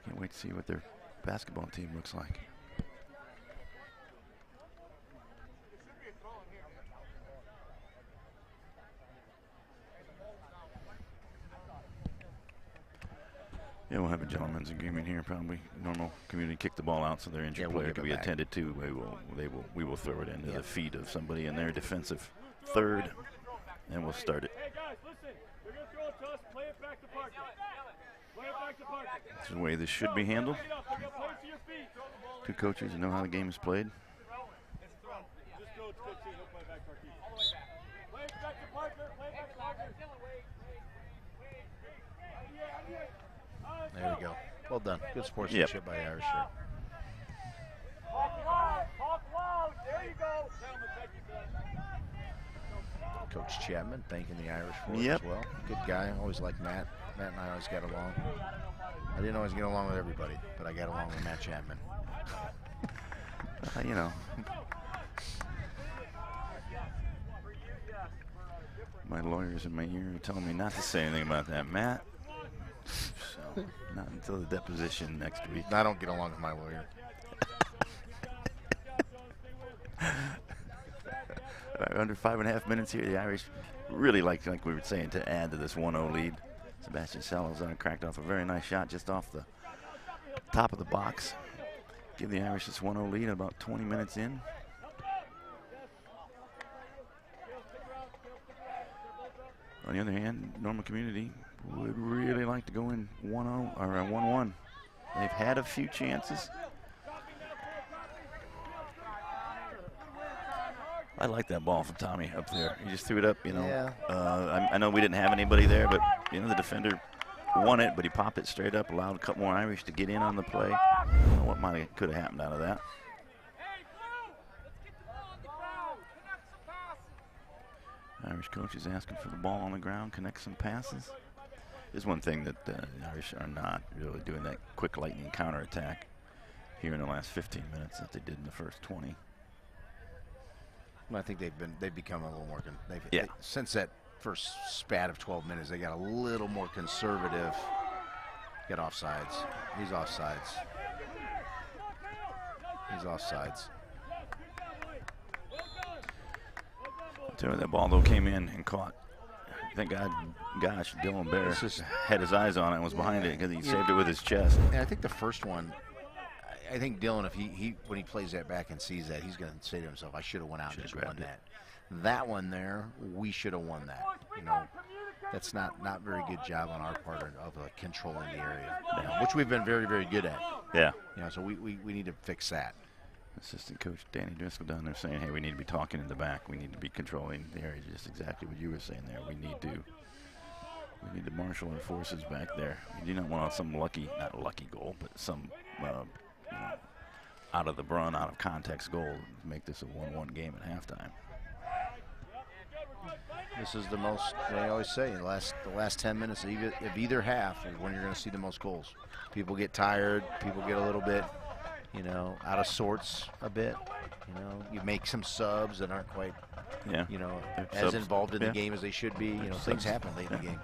Can't wait to see what their basketball team looks like. Yeah, we'll have a gentleman's agreement here. Probably Normal Community kick the ball out so their injured player can be attended to. We will throw it into the feet of somebody in their defensive third, and we'll start it. Hey guys, listen. They're gonna throw it to us. Play it back to Parker. Play it back to Parker. This is the way this should be handled. Two coaches who know how the game is played. Just go to good team. He'll play back to our keeper. Play it back to Parker. Play it back to Parker. There we go. Well done. Good sportsmanship by Irish here. Talk loud. Talk loud. There you go. Coach Chapman thanking the Irish for it as well. Good guy. Always liked Matt. Matt and I always got along. I didn't always get along with everybody, but I got along with Matt Chapman. You know. My lawyers in my ear are telling me not to say anything about that, Matt. So, not until the deposition next week. I don't get along with my lawyer. under 5.5 minutes here. The Irish really like we were saying, to add to this 1-0 lead. Sebastian Salazar cracked off a very nice shot just off the top of the box. Give the Irish this 1-0 lead about 20 minutes in. On the other hand, Normal Community would really like to go in 1-0 or 1-1. They've had a few chances. I like that ball from Tommy up there. He just threw it up, you know. Yeah. I know we didn't have anybody there, but, you know, the defender won it, but he popped it straight up, allowed a couple more Irish to get in on the play. I don't know what could have happened out of that. Irish coach is asking for the ball on the ground, connect some passes. There's one thing that the Irish are not really doing, that quick lightning counterattack here in the last 15 minutes that they did in the first 20. I think they've become a little more. Yeah. Since that first spat of 12 minutes, they got a little more conservative. Get offsides. He's offsides. He's offsides. So that ball though came in and caught. Thank God, gosh, Dylan Bear had his eyes on it and was behind it because he saved it with his chest. And I think the first one, I think Dylan, if he when he plays that back and sees that, he's going to say to himself, I should have went out and just won that. That one there, we should have won that. You know, that's not very good job on our part of controlling the area, you know, which we've been very, very good at. Yeah. You know, so we need to fix that. Assistant coach Danny Driscoll down there saying, hey, we need to be talking in the back. We need to be controlling the area. Just exactly what you were saying there. We need to marshal our forces back there. We do not want some not lucky goal, but some you know, out of the run, out of context goal to make this a 1-1 game at halftime. This is the most, they always say, the last 10 minutes of either half is when you're going to see the most goals. People get tired. People get a little bit, you know, out of sorts a bit. You know, you make some subs that aren't quite, you know, as involved in the game as they should be. You know, things happen late in the game.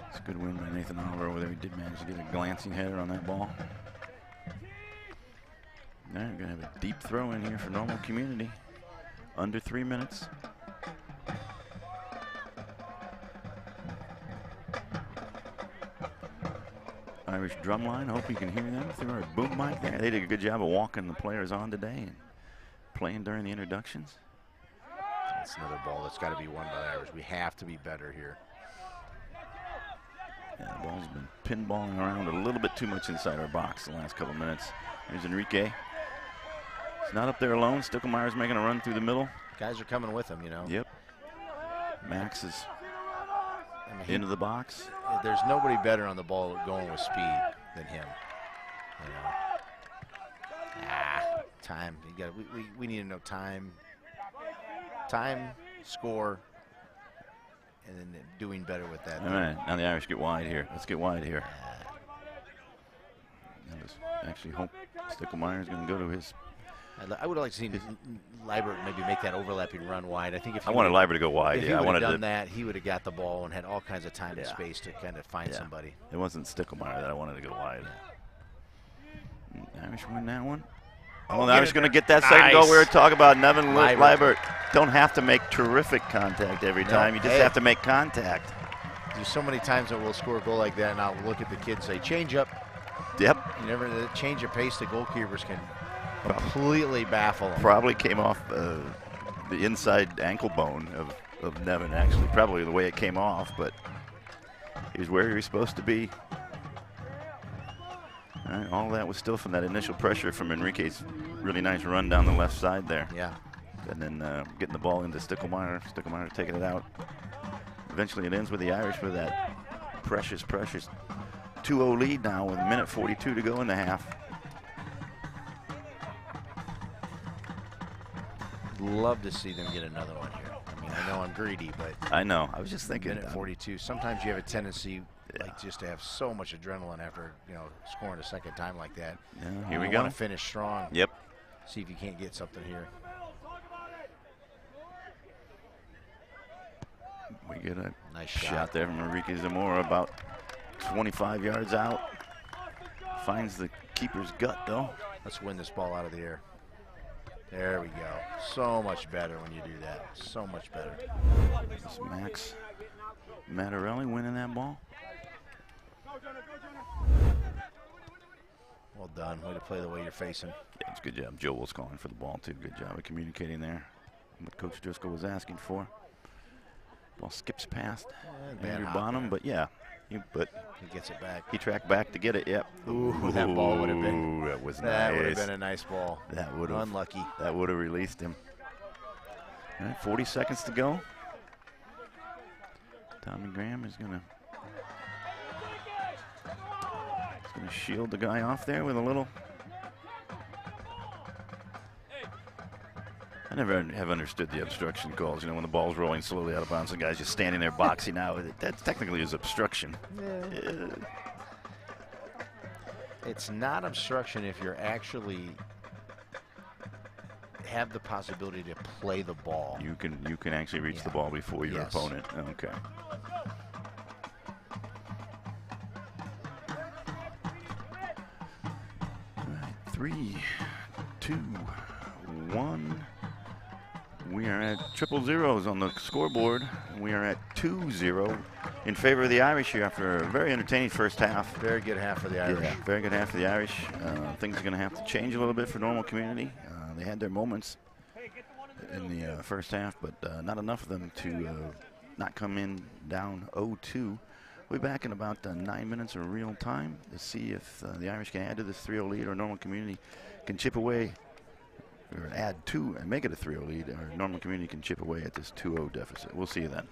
It's a good win by Nathan Oliver over there. He did manage to get a glancing header on that ball. Now we're going to have a deep throw in here for Normal Community. Under 3 minutes. Irish drum line. I hope you can hear them through our boom mic there. They did a good job of walking the players on today and playing during the introductions. That's another ball that's got to be won by the Irish. We have to be better here. Yeah, the ball's been pinballing around a little bit too much inside our box the last couple minutes. Here's Enrique. He's not up there alone. Stickelmeyer's making a run through the middle. Guys are coming with him, you know. Yep. Max is into the box. There's nobody better on the ball going with speed than him. You know. Time. You got. We need to know time. Time, score, and then doing better with that. All right. Now the Irish get wide here. Let's get wide here. Actually hope Stickelmeyer's going to go to his. I would have liked to see Liebert maybe make that overlapping run wide. I think if I wanted Liebert to go wide. If yeah, he I would wanted have done that, he would have got the ball and had all kinds of time and space to kind of find somebody. It wasn't Stickelmeyer that I wanted to go wide. Irish win that one. Oh, the Irish going to get that second goal. We were talking about Nevin Liebert. Don't have to make terrific contact every time. You just have to make contact. There's so many times that we'll score a goal like that, and I'll look at the kid and say, change up. Yep. You never change of pace. The goalkeepers can completely baffle him. Probably came off the inside ankle bone of Nevin, actually. Probably the way it came off, but he was where he was supposed to be. All right, all that was still from that initial pressure from Enrique's really nice run down the left side there. Yeah. And then getting the ball into Stickelmeyer. Stickelmeyer taking it out. Eventually it ends with the Irish with that precious 2-0 lead now with a minute 42 to go in the half. Love to see them get another one here. I mean, I know I'm greedy, but I know. I was just thinking. Minute 42. Sometimes you have a tendency, like, just to have so much adrenaline after, you know, scoring a second time like that. Yeah, here we go. go. Want to finish strong. Yep. See if you can't get something here. We get a nice shot there from Enrique Zamora, about 25 yards out. Finds the keeper's gut, though. Let's win this ball out of the air. There we go. So much better when you do that. So much better. It's Max Mattarelli winning that ball. Well done. Way to play the way you're facing. Yeah, it's a good job. Joe was calling for the ball, too. Good job of communicating there. What Coach Driscoll was asking for. Ball skips past Andrew Bonham, but yeah. He gets it back. He tracked back to get it, yep. Ooh, that ball would have been. That was That nice. would have been a nice ball. That would have. Unlucky. That would have released him. All right, 40 seconds to go. Tommy Graham is going to shield the guy off there with a little. I never have understood the obstruction calls. You know, when the ball's rolling slowly out of bounds, the guy's just standing there boxing out with it. That technically is obstruction. Yeah. It's not obstruction if you're actually have the possibility to play the ball. You can actually reach the ball before your opponent. Okay. All right, 3, 2, 1. We are at 0-0 on the scoreboard. We are at 2-0 in favor of the Irish here after a very entertaining first half. Very good half for the Irish. Yeah, very good half for the Irish. Things are going to have to change a little bit for Normal Community. They had their moments in the first half, but not enough of them to not come in down 0-2. We'll be back in about 9 minutes of real time to see if the Irish can add to this 3-0 lead or Normal Community can chip away or add 2 and make it a 3-0 lead, or Normal Community can chip away at this 2-0 deficit. We'll see you then.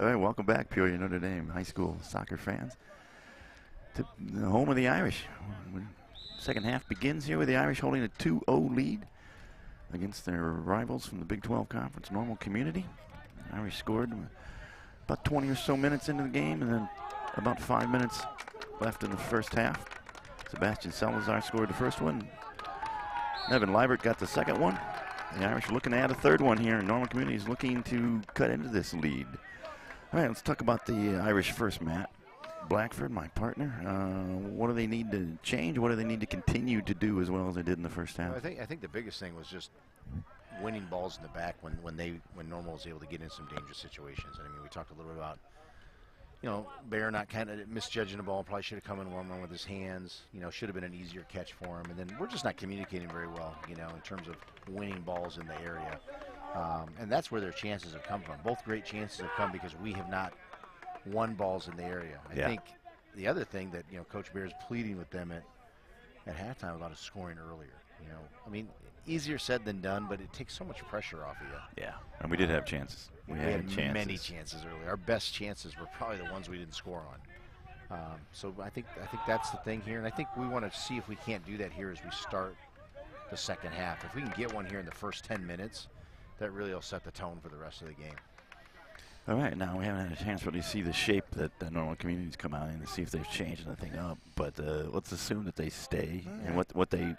All right, welcome back, Peoria Notre Dame high school soccer fans, to the home of the Irish. Second half begins here with the Irish holding a 2-0 lead against their rivals from the Big 12 Conference, Normal Community. The Irish scored about 20 or so minutes into the game, and then about 5 minutes left in the first half. Sebastian Salazar scored the first one. Evan Liebert got the second one. The Irish are looking to add a third one here, and Normal Community is looking to cut into this lead. All right, let's talk about the Irish first, Matt. Blackford, my partner. What do they need to change? What do they need to continue to do as well as they did in the first half? Well, I think the biggest thing was just winning balls in the back when Normal was able to get in some dangerous situations. And I mean, we talked a little bit about, you know, Bear not kind of misjudging the ball. Probably should have come in one with his hands. You know, should have been an easier catch for him. And then we're just not communicating very well, you know, in terms of winning balls in the area. And that's where their chances have come from. Both great chances have come because we have not won balls in the area. I think the other thing that, you know, Coach Bear is pleading with them at halftime about is scoring earlier. You know, I mean, easier said than done, but it takes so much pressure off of you. Yeah, and we did have chances. We had chances. Many chances earlier. Our best chances were probably the ones we didn't score on. So I think that's the thing here, and I think we want to see if we can't do that here as we start the second half. If we can get one here in the first 10 minutes, that really will set the tone for the rest of the game. All right, now we haven't had a chance to really see the shape that the Normal Communities come out in and see if they've changed anything up. But let's assume that they stay and what they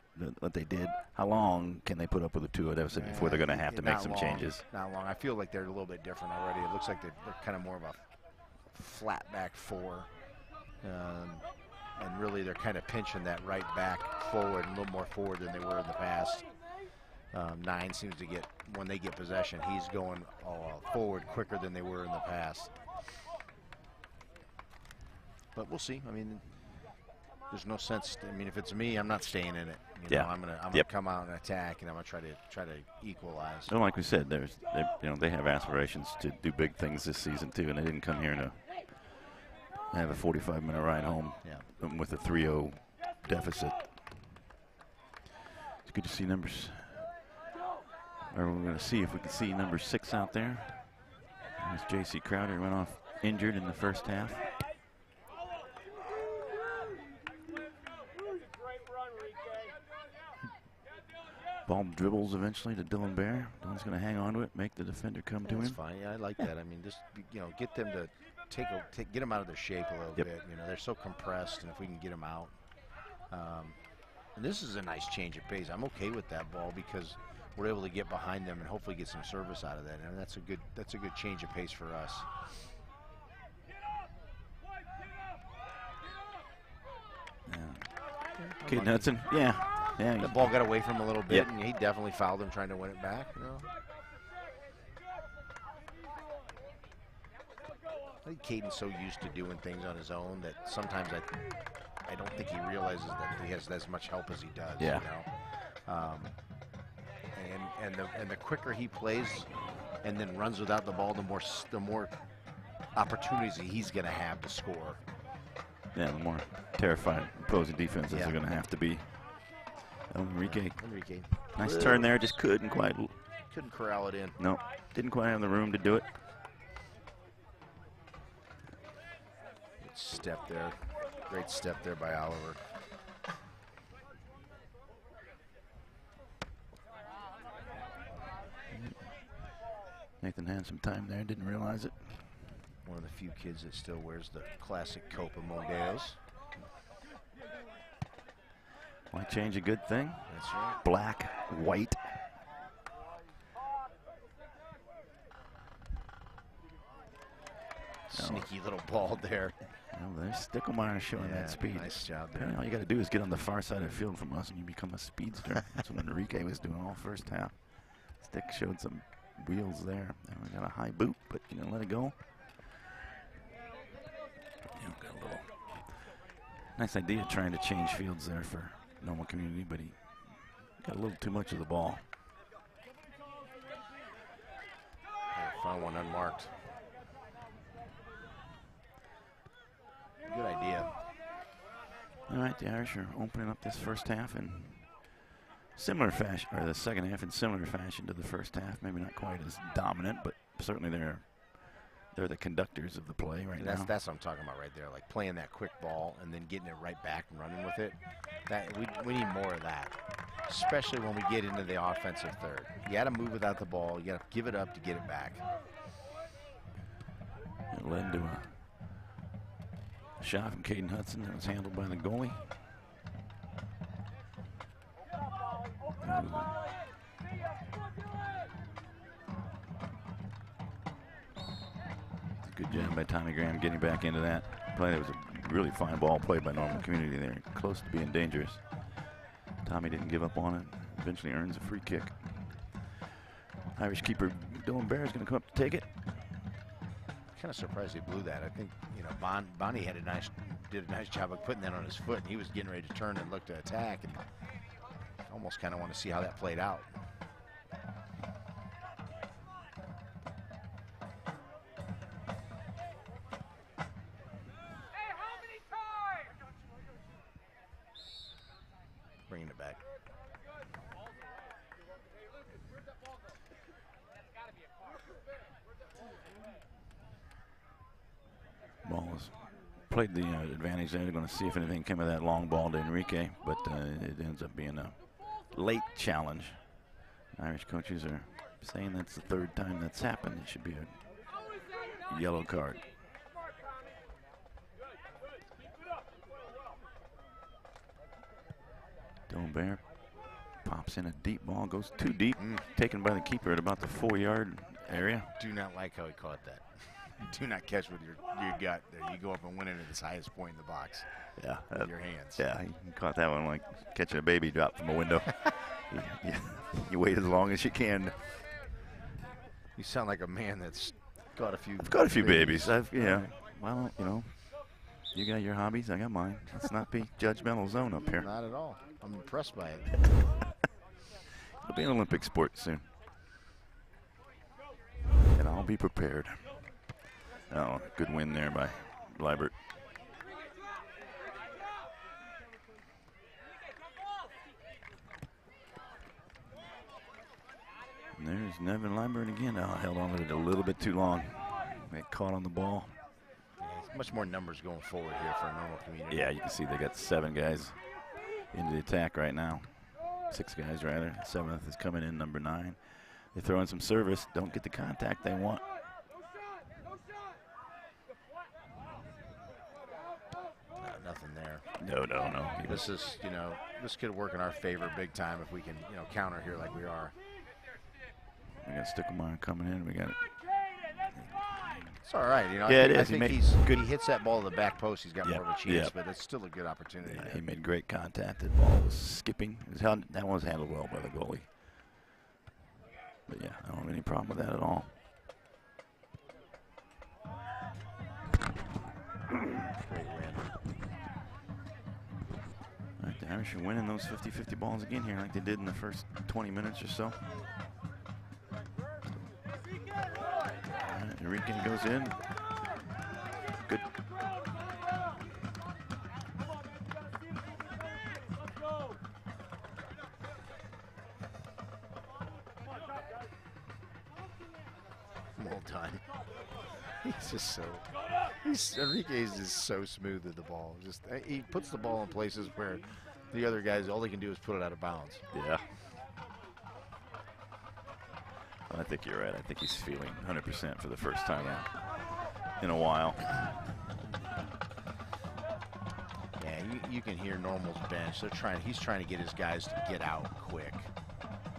did. How long can they put up with a 2-0 deficit before they're going to have to make some changes? Not long. I feel like they're a little bit different already. It looks like they're kind of more of a flat back four, and really they're kind of pinching that right back forward, a little more forward than they were in the past. 9 seems to get, when they get possession, he's going forward quicker than they were in the past. But we'll see. I mean, there's no sense. I mean, if it's me, I'm not staying in it. You know, I'm gonna come out and attack, and I'm gonna try to equalize. And like we said, they have aspirations to do big things this season too, and they didn't come here to have a 45-minute ride home with a 3-0 deficit. It's good to see numbers. Or we're going to see if we can see number 6 out there. There's J.C. Crowder, went off injured in the first half. Ball dribbles eventually to Dylan Bear. Dylan's going to hang on to it, make the defender come to him. That's fine. Yeah, I like that. I mean, just, you know, get them to get them out of their shape a little bit. You know, they're so compressed, and if we can get them out. And this is a nice change of pace. I'm okay with that ball because we're able to get behind them and hopefully get some service out of that. And that's a good change of pace for us. Okay, Knudsen. Yeah. The ball got away from him a little bit, and he definitely fouled him trying to win it back. You know? I think Caden's so used to doing things on his own that sometimes I don't think he realizes that he has as much help as he does. Yeah. You know? And the quicker he plays and then runs without the ball, the more opportunities he's going to have to score. Yeah, the more terrified opposing defenses are going to have to be. Enrique. Nice turn there, just couldn't corral it in. No, didn't quite have the room to do it. Good step there. Great step there by Oliver. Nathan had some time there, didn't realize it. One of the few kids that still wears the classic Copa Mondeos. Why change a good thing? That's right. Black, white. Sneaky little ball there. Well, there's Sticklemeyer showing that speed. Nice job there. Apparently all you got to do is get on the far side of the field from us and you become a speedster. That's what Enrique was doing all first half. Stick showed some wheels there. And we got a high boot, but you know, let it go. Got a little nice idea trying to change fields there for Normal Community, but he got a little too much of the ball. Found one unmarked. Good idea. All right, the Irish are opening up this first half in similar fashion, or the second half in similar fashion to the first half. Maybe not quite as dominant, but certainly they're They're the conductors of the play right now. That's what I'm talking about right there, like playing that quick ball and then getting it right back and running with it. We need more of that, especially when we get into the offensive third. You got to move without the ball. You got to give it up to get it back. It led to a shot from Caden Hudson that was handled by the goalie. Good job by Tommy Graham getting back into that play. That was a really fine ball played by Normal Community there, close to being dangerous. Tommy didn't give up on it, eventually earns a free kick. Irish keeper Dylan Bear is going to come up to take it. Kind of surprised he blew that. I think, you know, Bonnie did a nice job of putting that on his foot, and he was getting ready to turn and look to attack, and almost kind of want to see how that played out. Bringing it back. Ball was played the advantage there. They're going to see if anything came of that long ball to Enrique, but it ends up being a late challenge. Irish coaches are saying that's the third time that's happened. It should be a yellow card. Dylan Bear pops in a deep ball, goes too deep, taken by the keeper at about the 4-yard area. Do not like how he caught that. Do not catch with your gut there. You go up and win it at its highest point in the box. Yeah, with your hands. Yeah, he caught that one like catching a baby drop from a window. you wait as long as you can. You sound like a man that's got a few. I've got a few babies. Well, you know, you got your hobbies, I got mine. Let's not be judgmental zone up here. Not at all. I'm impressed by it. It'll be an Olympic sport soon, and I'll be prepared. Oh, good win there by Liebert. And there's Nevin Liebert again. Oh, held on to it a little bit too long. They caught on the ball. Yeah, much more numbers going forward here for a Normal Community. Yeah, you can see they got 7 guys into the attack right now. 6 guys, rather. 7th is coming in, number 9. They throw in some service. Don't get the contact they want. Nothing there. No. This is, you know, this could work in our favor big time if we can, you know, counter here like we are. We got Stickelmeyer coming in. We got it. It's all right, you know. Yeah, it is. I think he hits that ball to the back post. He's got more of a chance, but it's still a good opportunity. Yeah, he made great contact. The ball was skipping. That one was handled well by the goalie. But yeah, I don't have any problem with that at all. Great win. All right, the Irish are winning those 50-50 balls again here like they did in the first 20 minutes or so. All right, Enrique goes in. Good. Well done. He's just so. Enrique is just so smooth with the ball. Just he puts the ball in places where the other guys, all they can do is put it out of bounds. Yeah. I think you're right. I think he's feeling 100% for the first time in a while. Yeah, you can hear Normal's bench. He's trying to get his guys to get out quick.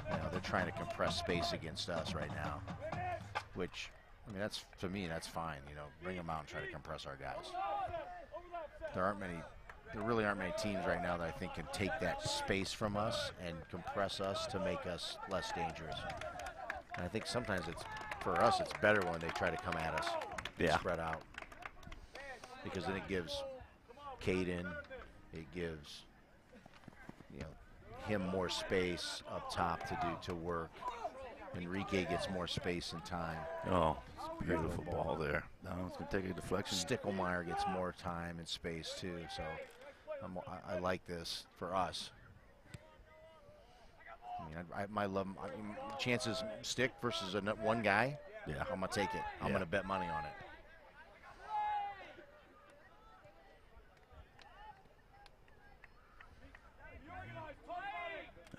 You know, they're trying to compress space against us right now, which, I mean, to me, that's fine. You know, bring them out and try to compress our guys. There really aren't many teams right now that I think can take that space from us and compress us to make us less dangerous. And I think sometimes for us, it's better when they try to come at us, spread out, because then it gives Caden, it gives, you know, him more space up top to work. Enrique gets more space and time. Oh, it's a beautiful ball there. No, it's going to take a deflection. Stickelmeyer gets more time and space too, so I like this for us. I mean, chances stick versus one guy. Yeah. I'm going to take it. I'm going to bet money on it.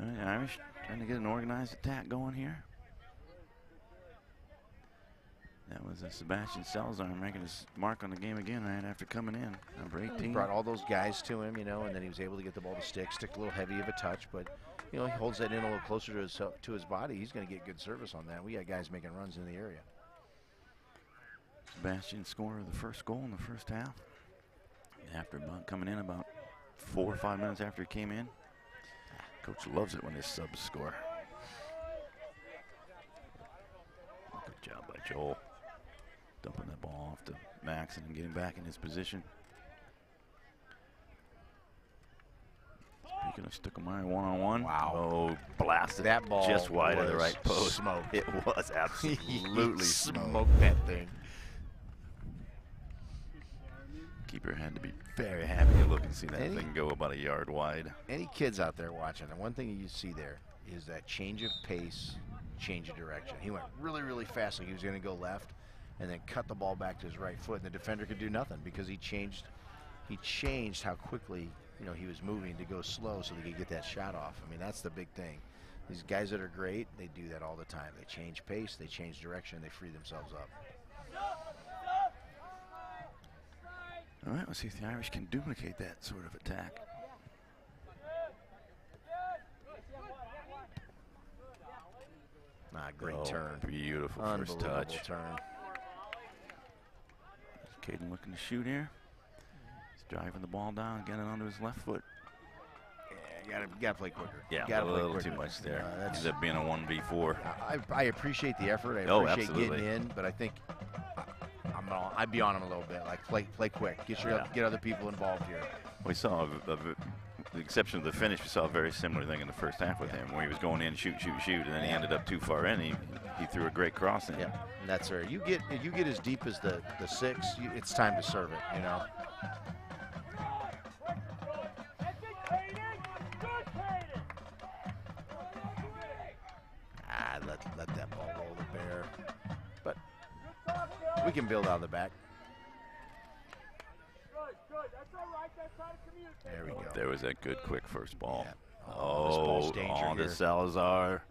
All right, Irish trying to get an organized attack going here. That was Sebastian Salazar making his mark on the game again right after coming in. Number 18. He brought all those guys to him, you know, and then he was able to get the ball to stick a little heavy of a touch, but, you know, he holds that in a little closer to his body. He's going to get good service on that. We got guys making runs in the area. Sebastian scored the first goal in the first half. After coming in about 4 or 5 minutes after he came in. Coach loves it when his subs score. Good job by Joel. Dumping that ball off to Max and getting back in his position. Speaking of Stuckemeyer one-on-one. Wow. Oh, blasted that ball just wide of the was right post. Smoke. It was absolutely smoked that thing. Keeper had to be very happy to look and see that thing go about a yard wide. Any kids out there watching, and one thing you see there is that change of pace, change of direction. He went really, really fast, like he was going to go left, and then cut the ball back to his right foot, and the defender could do nothing because he changed how quickly, you know, he was moving to go slow so they could get that shot off. I mean, that's the big thing. These guys that are great, they do that all the time. They change pace, they change direction, they free themselves up. All right, let's see if the Irish can duplicate that sort of attack. Great turn. Beautiful first touch. Turn. Caden looking to shoot here. He's driving the ball down, getting it onto his left foot. Yeah, you gotta play quicker. Yeah, gotta a play little quicker. too much there. That's Ends up being a 1v4. I appreciate the effort. I appreciate getting in, but I think I'd be on him a little bit. Like play quick. Get other people involved here. We saw, the exception of the finish, we saw a very similar thing in the first half with him, where he was going in, shoot, and then he ended up too far in. He threw a great cross in. Yeah, and that's right. You get as deep as the 6. It's time to serve it. You know. Let that ball roll the bear. But we can build out of the back. There we go. There was that good, quick first ball. Yeah. Oh, on to Salazar.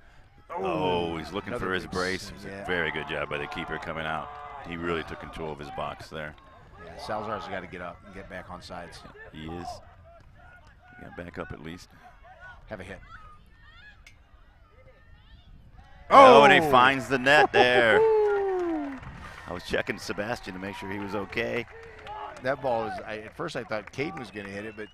Oh, he's looking for his brace. Yeah. Very good job by the keeper coming out. He really took control of his box there. Yeah, Salazar's got to get up and get back on sides. He is. He got back up at least. Have a hit. Oh, and he finds the net there. I was checking Sebastian to make sure he was okay. That ball is, at first I thought Caden was going to hit it, but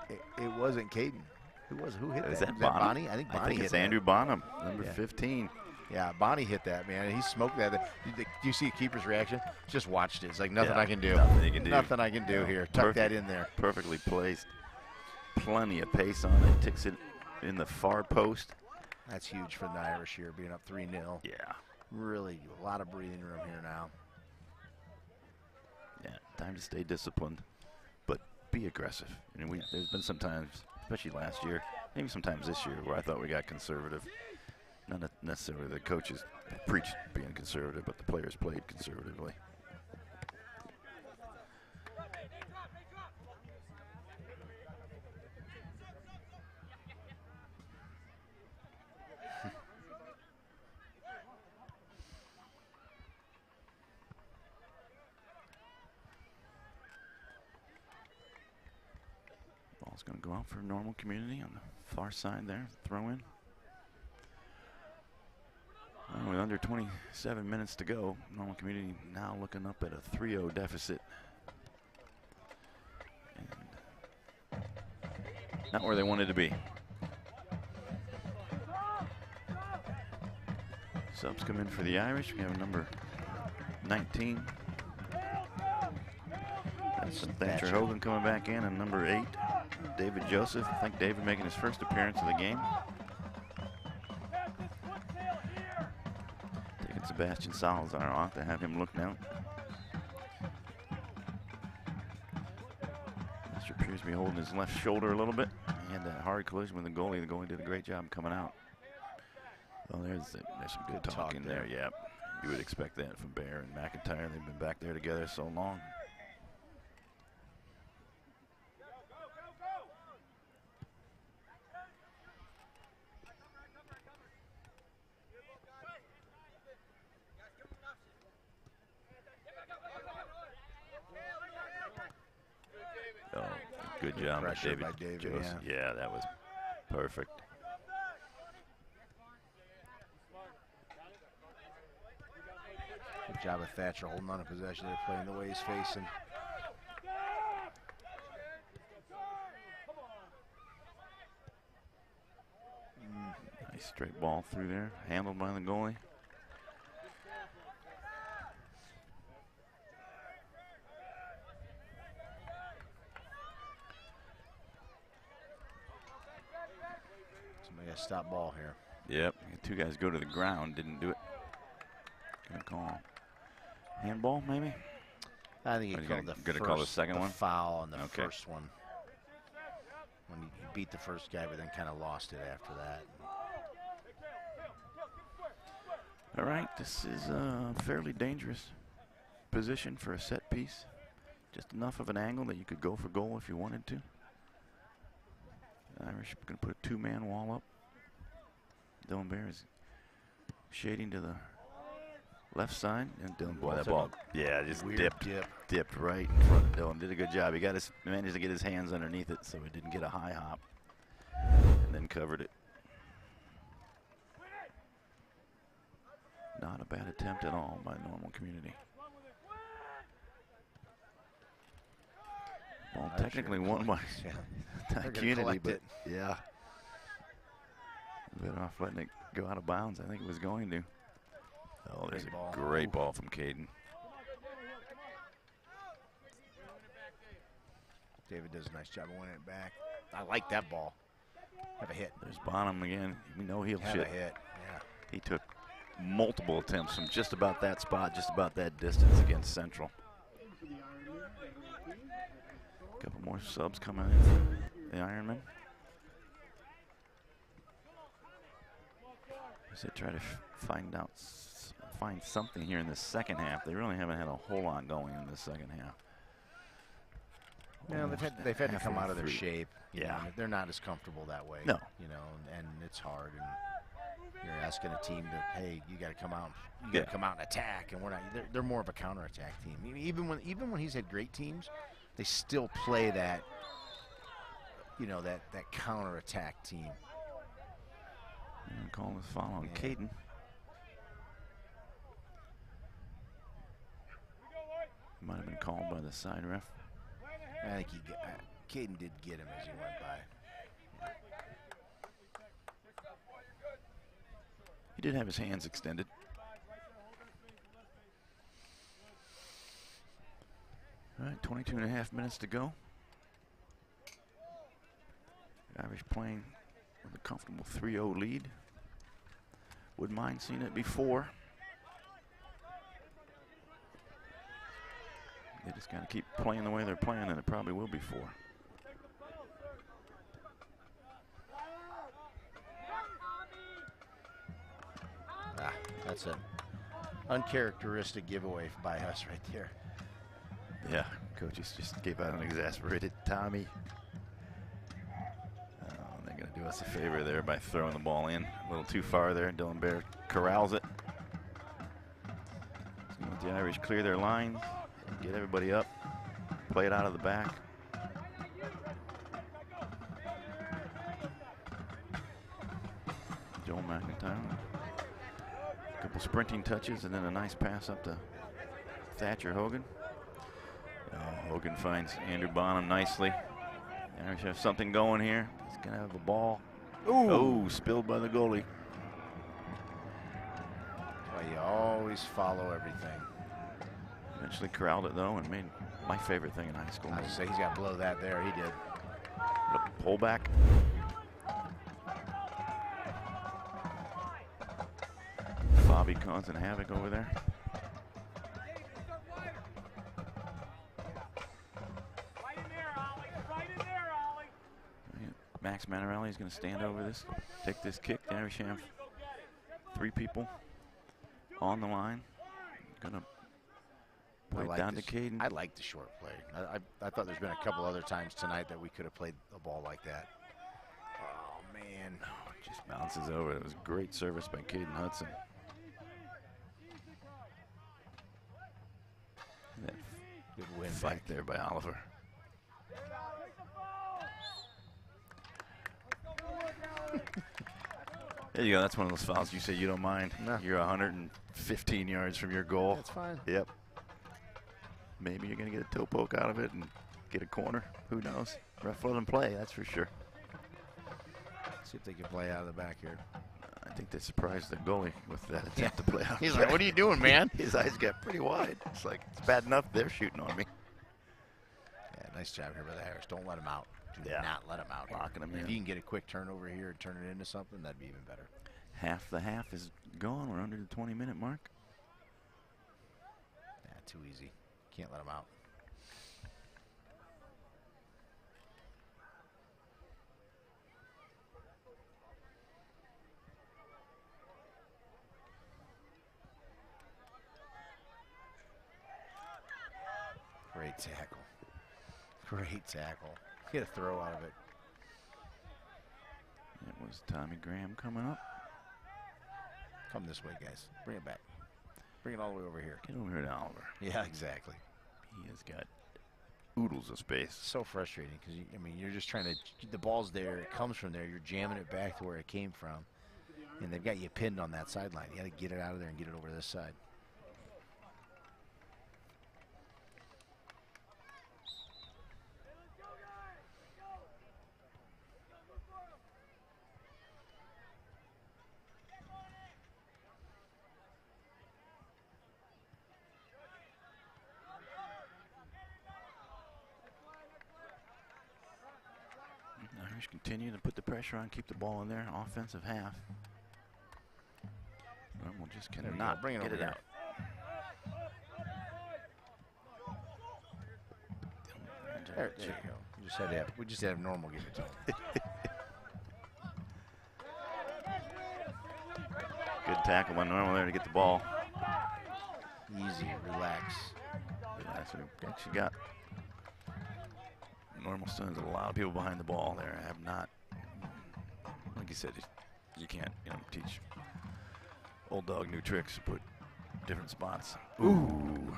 it wasn't Caden. Who hit that? Is that Bonnie? I think Bonnie hit it's that. Andrew Bonham, number 15. Yeah, Bonnie hit that, man. He smoked that. Do you see the keeper's reaction? Just watched it. It's like nothing I can do. Nothing you can do. Nothing I can do here. Tuck that in there. Perfectly placed. Plenty of pace on it. Ticks it in the far post. That's huge for the Irish here, being up 3-0. Yeah. Really a lot of breathing room here now. Yeah, time to stay disciplined, but be aggressive. I mean, there's been some times, especially last year, maybe sometimes this year, where I thought we got conservative. Not necessarily the coaches preached being conservative, but the players played conservatively. Ball's going to go out for normal community on the far side there. Throw in. With under 27 minutes to go, normal community now looking up at a 3-0 deficit. And not where they wanted to be. Subs come in for the Irish. We have a number 19. That's Thatcher Hogan coming back in, and number 8, David Joseph. I think David making his first appearance of the game. Taking Sebastian Salazar off to have him look now. Thatcher appears to be holding his left shoulder a little bit. He had that hard collision with the goalie. The goalie did a great job coming out. Well, there's some good talk in there. Yep. You would expect that from Bear and McIntyre. They've been back there together so long. Oh, good job by Pressure David. by David, Joseph. Yeah, that was perfect. Good job of Thatcher holding on to possession there, playing the way he's facing. Nice straight ball through there, handled by the goalie. Somebody got to stop ball here. Yep, two guys go to the ground, didn't do it. Gonna call handball, maybe? I think he Or called gonna call the second one? foul on the Okay. first one. When he beat the first guy, but then kind of lost it after that. All right, this is a fairly dangerous position for a set piece. Just enough of an angle that you could go for goal if you wanted to. Irish are going to put a two-man wall up. Dylan Bear is shading to the left side, and Dylan, boy, that ball, yeah, just Weird dipped right in front of Dylan. Did a good job. He managed to get his hands underneath it, so he didn't get a high hop, and then covered it. Not a bad attempt at all by Normal Community. Ball technically won by Community, but yeah. Better off letting it go out of bounds. I think it was going to. Oh, there's a great ball from Caden. David does a nice job of winning it back. I like that ball. Have a hit. There's Bonham again. We know he'll Have shit. a hit. Yeah. He took multiple attempts from just about that spot, just about that distance against Central. A couple more subs coming in from the Ironman. As they try to find something here in the second half. They really haven't had a whole lot going in the second half. No, they've had to come out of their through. shape. You Yeah. know, they're not as comfortable that way. No. You know, and it's hard. And you're asking a team to, hey, you got to come out. You got to come out and attack. And we're not. They're more of a counterattack team. Even when he's had great teams, they still play that. You know, that counterattack team. And call this foul on Caden. Might have been called by the side ref. I think Caden did get him as he went by. He did have his hands extended. All right, 22 and a half minutes to go. Irish playing with a comfortable 3-0 lead. Wouldn't mind seeing it before. They just got to keep playing the way they're playing, and it probably will be 4. That's an uncharacteristic giveaway by us right there. Yeah, coaches just gave out an exasperated Tommy. They're going to do us a favor there by throwing the ball in a little too far there. Dylan Bear corrals it. He's going to let the Irish clear their lines, get everybody up, play it out of the back. Joel McIntyre. A couple sprinting touches and then a nice pass up to Thatcher Hogan. Hogan finds Andrew Bonham nicely. Irish have something going here. He's going to have a ball. Ooh. Oh, spilled by the goalie. Well, you always follow everything. Eventually corralled it, though, and made my favorite thing in high school. I was say he's got to blow that there. He did. Pull back. Bobby causing havoc over there. Max Manarelli is going to stand over this, take this kick. The Irish have 3 people on the line. Gonna play it down to Caden. I like the short play. I thought there's been a couple other times tonight that we could have played a ball like that. Oh, man. Oh, it just bounces over. It was great service by Caden Hudson. That Good win fight back there by Oliver. There you go. That's one of those fouls you say you don't mind. No. You're 115 yards from your goal. That's fine. Yep. Maybe you're going to get a toe poke out of it and get a corner. Who knows? Ref let them play, that's for sure. See if they can play out of the back here. I think they surprised the goalie with that attempt to play out. He's like, what are you doing, man? His eyes got pretty wide. It's like, it's bad enough they're shooting on me. Yeah, nice job here by the Harris. Don't let him out. Do Yeah. not let him out. Locking him If in. you can get a quick turnover here and turn it into something, that'd be even better. Half the half is gone. We're under the 20-minute mark. Yeah, too easy. Can't let him out. Great tackle. Great tackle. Get a throw out of it. It was Tommy Graham coming up. Come this way, guys. Bring it back. Bring it all the way over here. Get over here to Oliver. Yeah, exactly. He has got oodles of space. So frustrating because, I mean, you're just trying to, the ball's there, it comes from there, you're jamming it back to where it came from, and they've got you pinned on that sideline. You got to get it out of there and get it over to this side. Irish continue to put the pressure on, keep the ball in there. Offensive half. We'll just There you go. cannot Bring it get over it here. out. There you go. We just had to have normal give it to him. Good tackle by Normal there to get the ball. Easy, relax. Yeah, so we actually got Normal Stones, a lot of people behind the ball there. Have not, like you said, you can't teach old dog new tricks, put different spots. Ooh,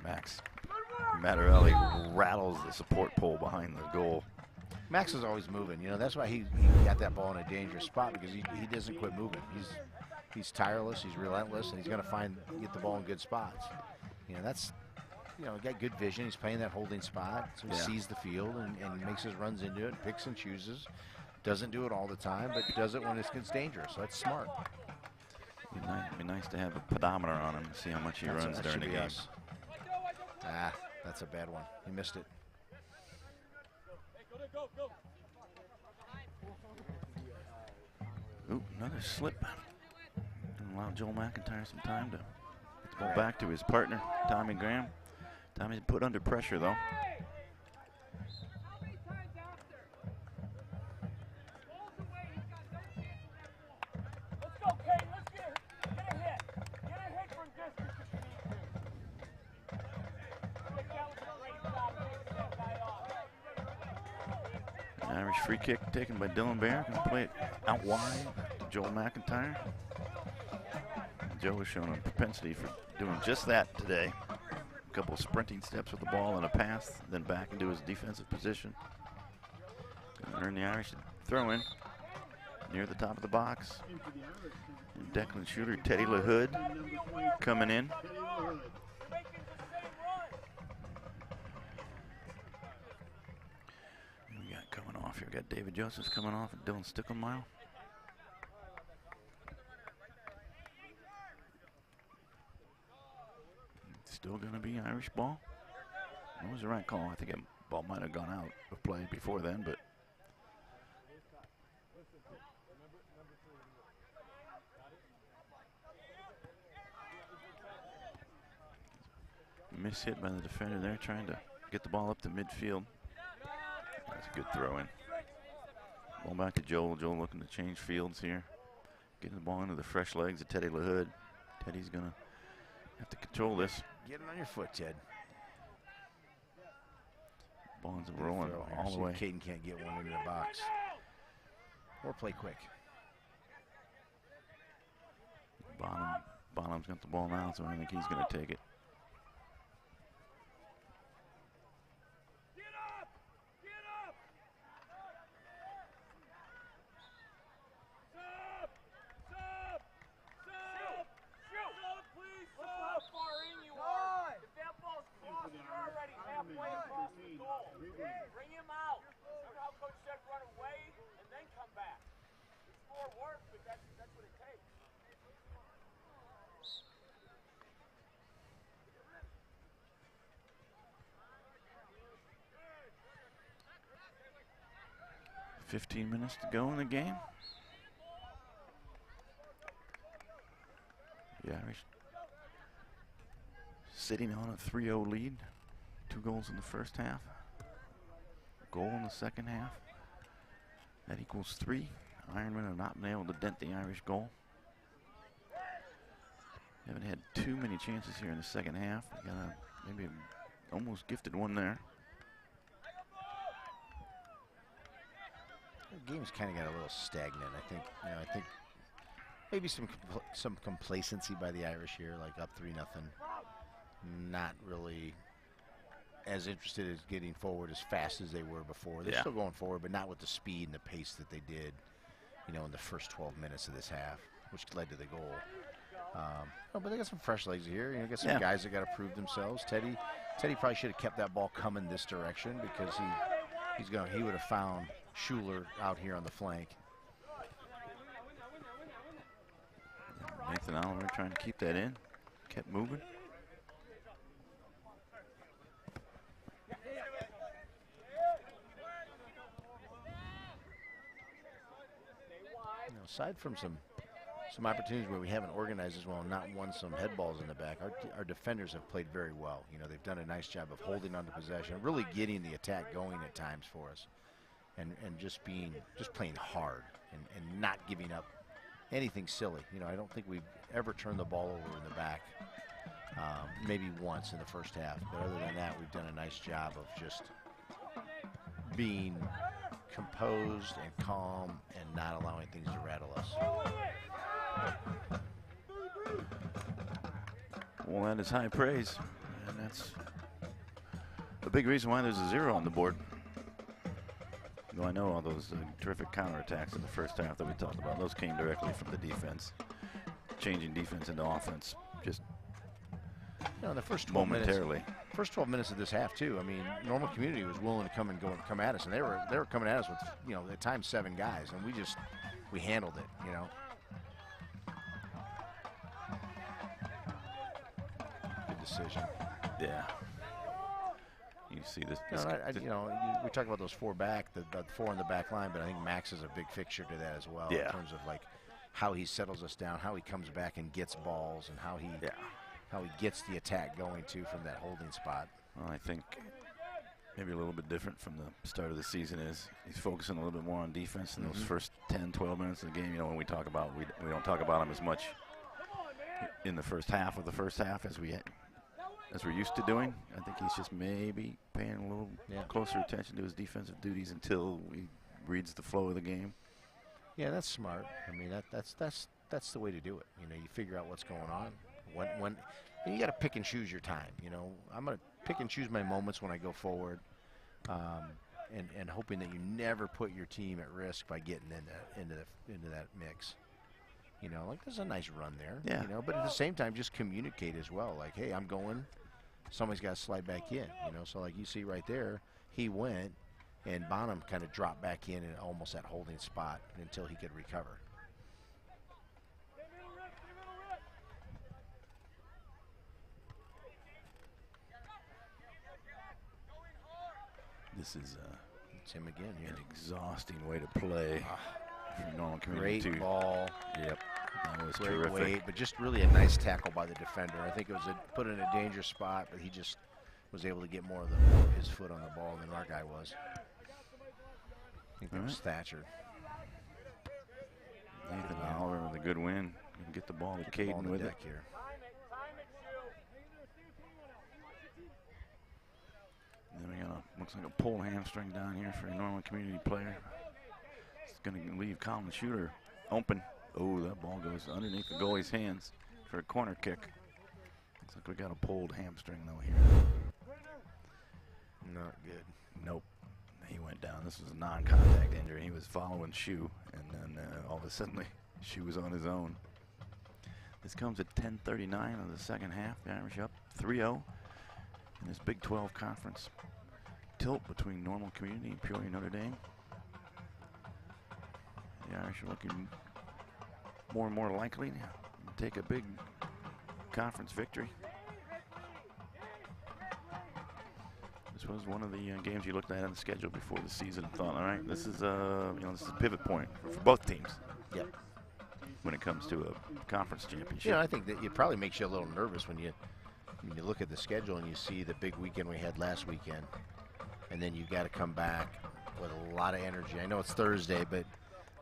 Max Mattarelli rattles the support pole behind the goal. Max is always moving. You know, that's why he got that ball in a dangerous spot, because he doesn't quit moving. He's tireless, he's relentless, and he's going to get the ball in good spots. You know, that's, he got good vision. He's playing that holding spot, so he sees the field and makes his runs into it, picks and chooses. Doesn't do it all the time, but does it when it gets dangerous. So that's smart. It'd be nice to have a pedometer on him to see how much he runs That during the should be game. us. Ah, that's a bad one. He missed it. Ooh, another slip. Gonna allow Joel McIntyre some time to get the ball back to his partner, Tommy Graham. Tommy's put under pressure, though. Let's go, Kate. Let's get a hit. Get a hit from distance if you need to. That was a great stop. Take that guy off. An Irish free kick taken by Dylan Bear. Gonna play it out wide to Joel McIntyre. Joe has shown a propensity for doing just that today. A couple of sprinting steps with the ball and a pass, then back into his defensive position. Gonna earn the Irish to throw in near the top of the box. And Declan shooter Teddy LaHood coming in. We got coming off here. We got David Josephs coming off and Dylan Stickelmile. Still going to be Irish ball. It was the right call. I think that ball might have gone out of play before then, but miss hit by the defender there, trying to get the ball up to midfield. That's a good throw in. Ball back to Joel. Joel looking to change fields here. Getting the ball into the fresh legs of Teddy LaHood. Teddy's going to have to control this. Get it on your foot, Ted. Ball's rolling all the way. Caden can't get one into the box. Or play quick. Bonham's got the ball now, so I think he's going to take it. Get up! Get up! Sub! Sub! Sub! Shoot! Sub, please! Look how far in you are. If that ball's crossed, you're already halfway across the goal. Bring him out. Remember how Coach said run away and then come back. It's more work, but that's what it takes. 15 minutes to go in the game. The Irish sitting on a 3-0 lead. 2 goals in the first half. Goal in the second half. That equals 3. Ironmen have not been able to dent the Irish goal. Haven't had too many chances here in the second half. They got a maybe almost gifted one there. The game's kind of got a little stagnant. I think maybe some complacency by the Irish here, like up 3-0. Not really as interested as getting forward as fast as they were before. They're still going forward, but not with the speed and the pace that they did, in the first 12 minutes of this half, which led to the goal. But they got some fresh legs here. Got some guys that got to prove themselves. Teddy probably should have kept that ball coming this direction because he would have found Schuler out here on the flank. Nathan Oliver trying to keep that in. Kept moving. Aside from some opportunities where we haven't organized as well and not won some head balls in the back, our defenders have played very well. They've done a nice job of holding on to possession, really getting the attack going at times for us, and just playing hard and not giving up anything silly. I don't think we've ever turned the ball over in the back, maybe once in the first half. But other than that, we've done a nice job of just being composed and calm and not allowing things to rattle us. Well, that is high praise, and that's a big reason why there's a 0 on the board. Though I know all those terrific counterattacks in the first half that we talked about, those came directly from the defense, changing defense into offense just in the first 12 momentarily. Minutes, first 12 minutes of this half too. I mean, Normal Community was willing to come at us, and they were coming at us with at times 7 guys, and we handled it. Good decision. Yeah. You see this. We talk about those 4 back, the 4 on the back line, but I think Max is a big fixture to that as well in terms of like how he settles us down, how he comes back and gets balls, and how he gets the attack going too from that holding spot. Well, I think maybe a little bit different from the start of the season is he's focusing a little bit more on defense in those first 10, 12 minutes of the game. When we talk about, we don't talk about him as much in the first half of the first half as we're used to doing. I think he's just maybe paying a little closer attention to his defensive duties until he reads the flow of the game. Yeah, that's smart. I mean, that's the way to do it. You figure out what's going on. When you got to pick and choose your time. I'm going to pick and choose my moments when I go forward, and hoping that you never put your team at risk by getting into that mix. Like there's a nice run there. Yeah. But at the same time, just communicate as well. Like, hey, I'm going. Somebody's got to slide back in. So like you see right there, he went, and Bonham kind of dropped back in almost that holding spot until he could recover. This is It's him again here. an exhausting way to play. For Normal Community Great too. ball. Yep, that was Great terrific. weight, but just really a nice tackle by the defender. I think it was put in a dangerous spot, but he just was able to get more of his foot on the ball than our guy was. I think that was Thatcher. Nathan Oliver with a good win. Gonna get the ball to Get the ball Caden on with the it. deck here. And then we got a, looks like a pulled hamstring down here for a Norman Community player. It's gonna leave Colin Shooter open. Oh, that ball goes underneath the goalie's hands for a corner kick. Looks like we got a pulled hamstring though here. Not good. Nope. He went down. This was a non-contact injury. He was following Shoe, and then all of a sudden, Shoe was on his own. This comes at 10:39 of the second half. The Irish up 3-0 in this Big 12 conference tilt between Normal Community and Peoria Notre Dame. The Irish are looking more and more likely to take a big conference victory. This was one of the games you looked at on the schedule before the season and thought, all right, this is this is a pivot point for both teams. Yep. When it comes to a conference championship. You know, I think that it probably makes you a little nervous when you look at the schedule and you see the big weekend we had last weekend, and then you got to come back with a lot of energy. I know it's Thursday, but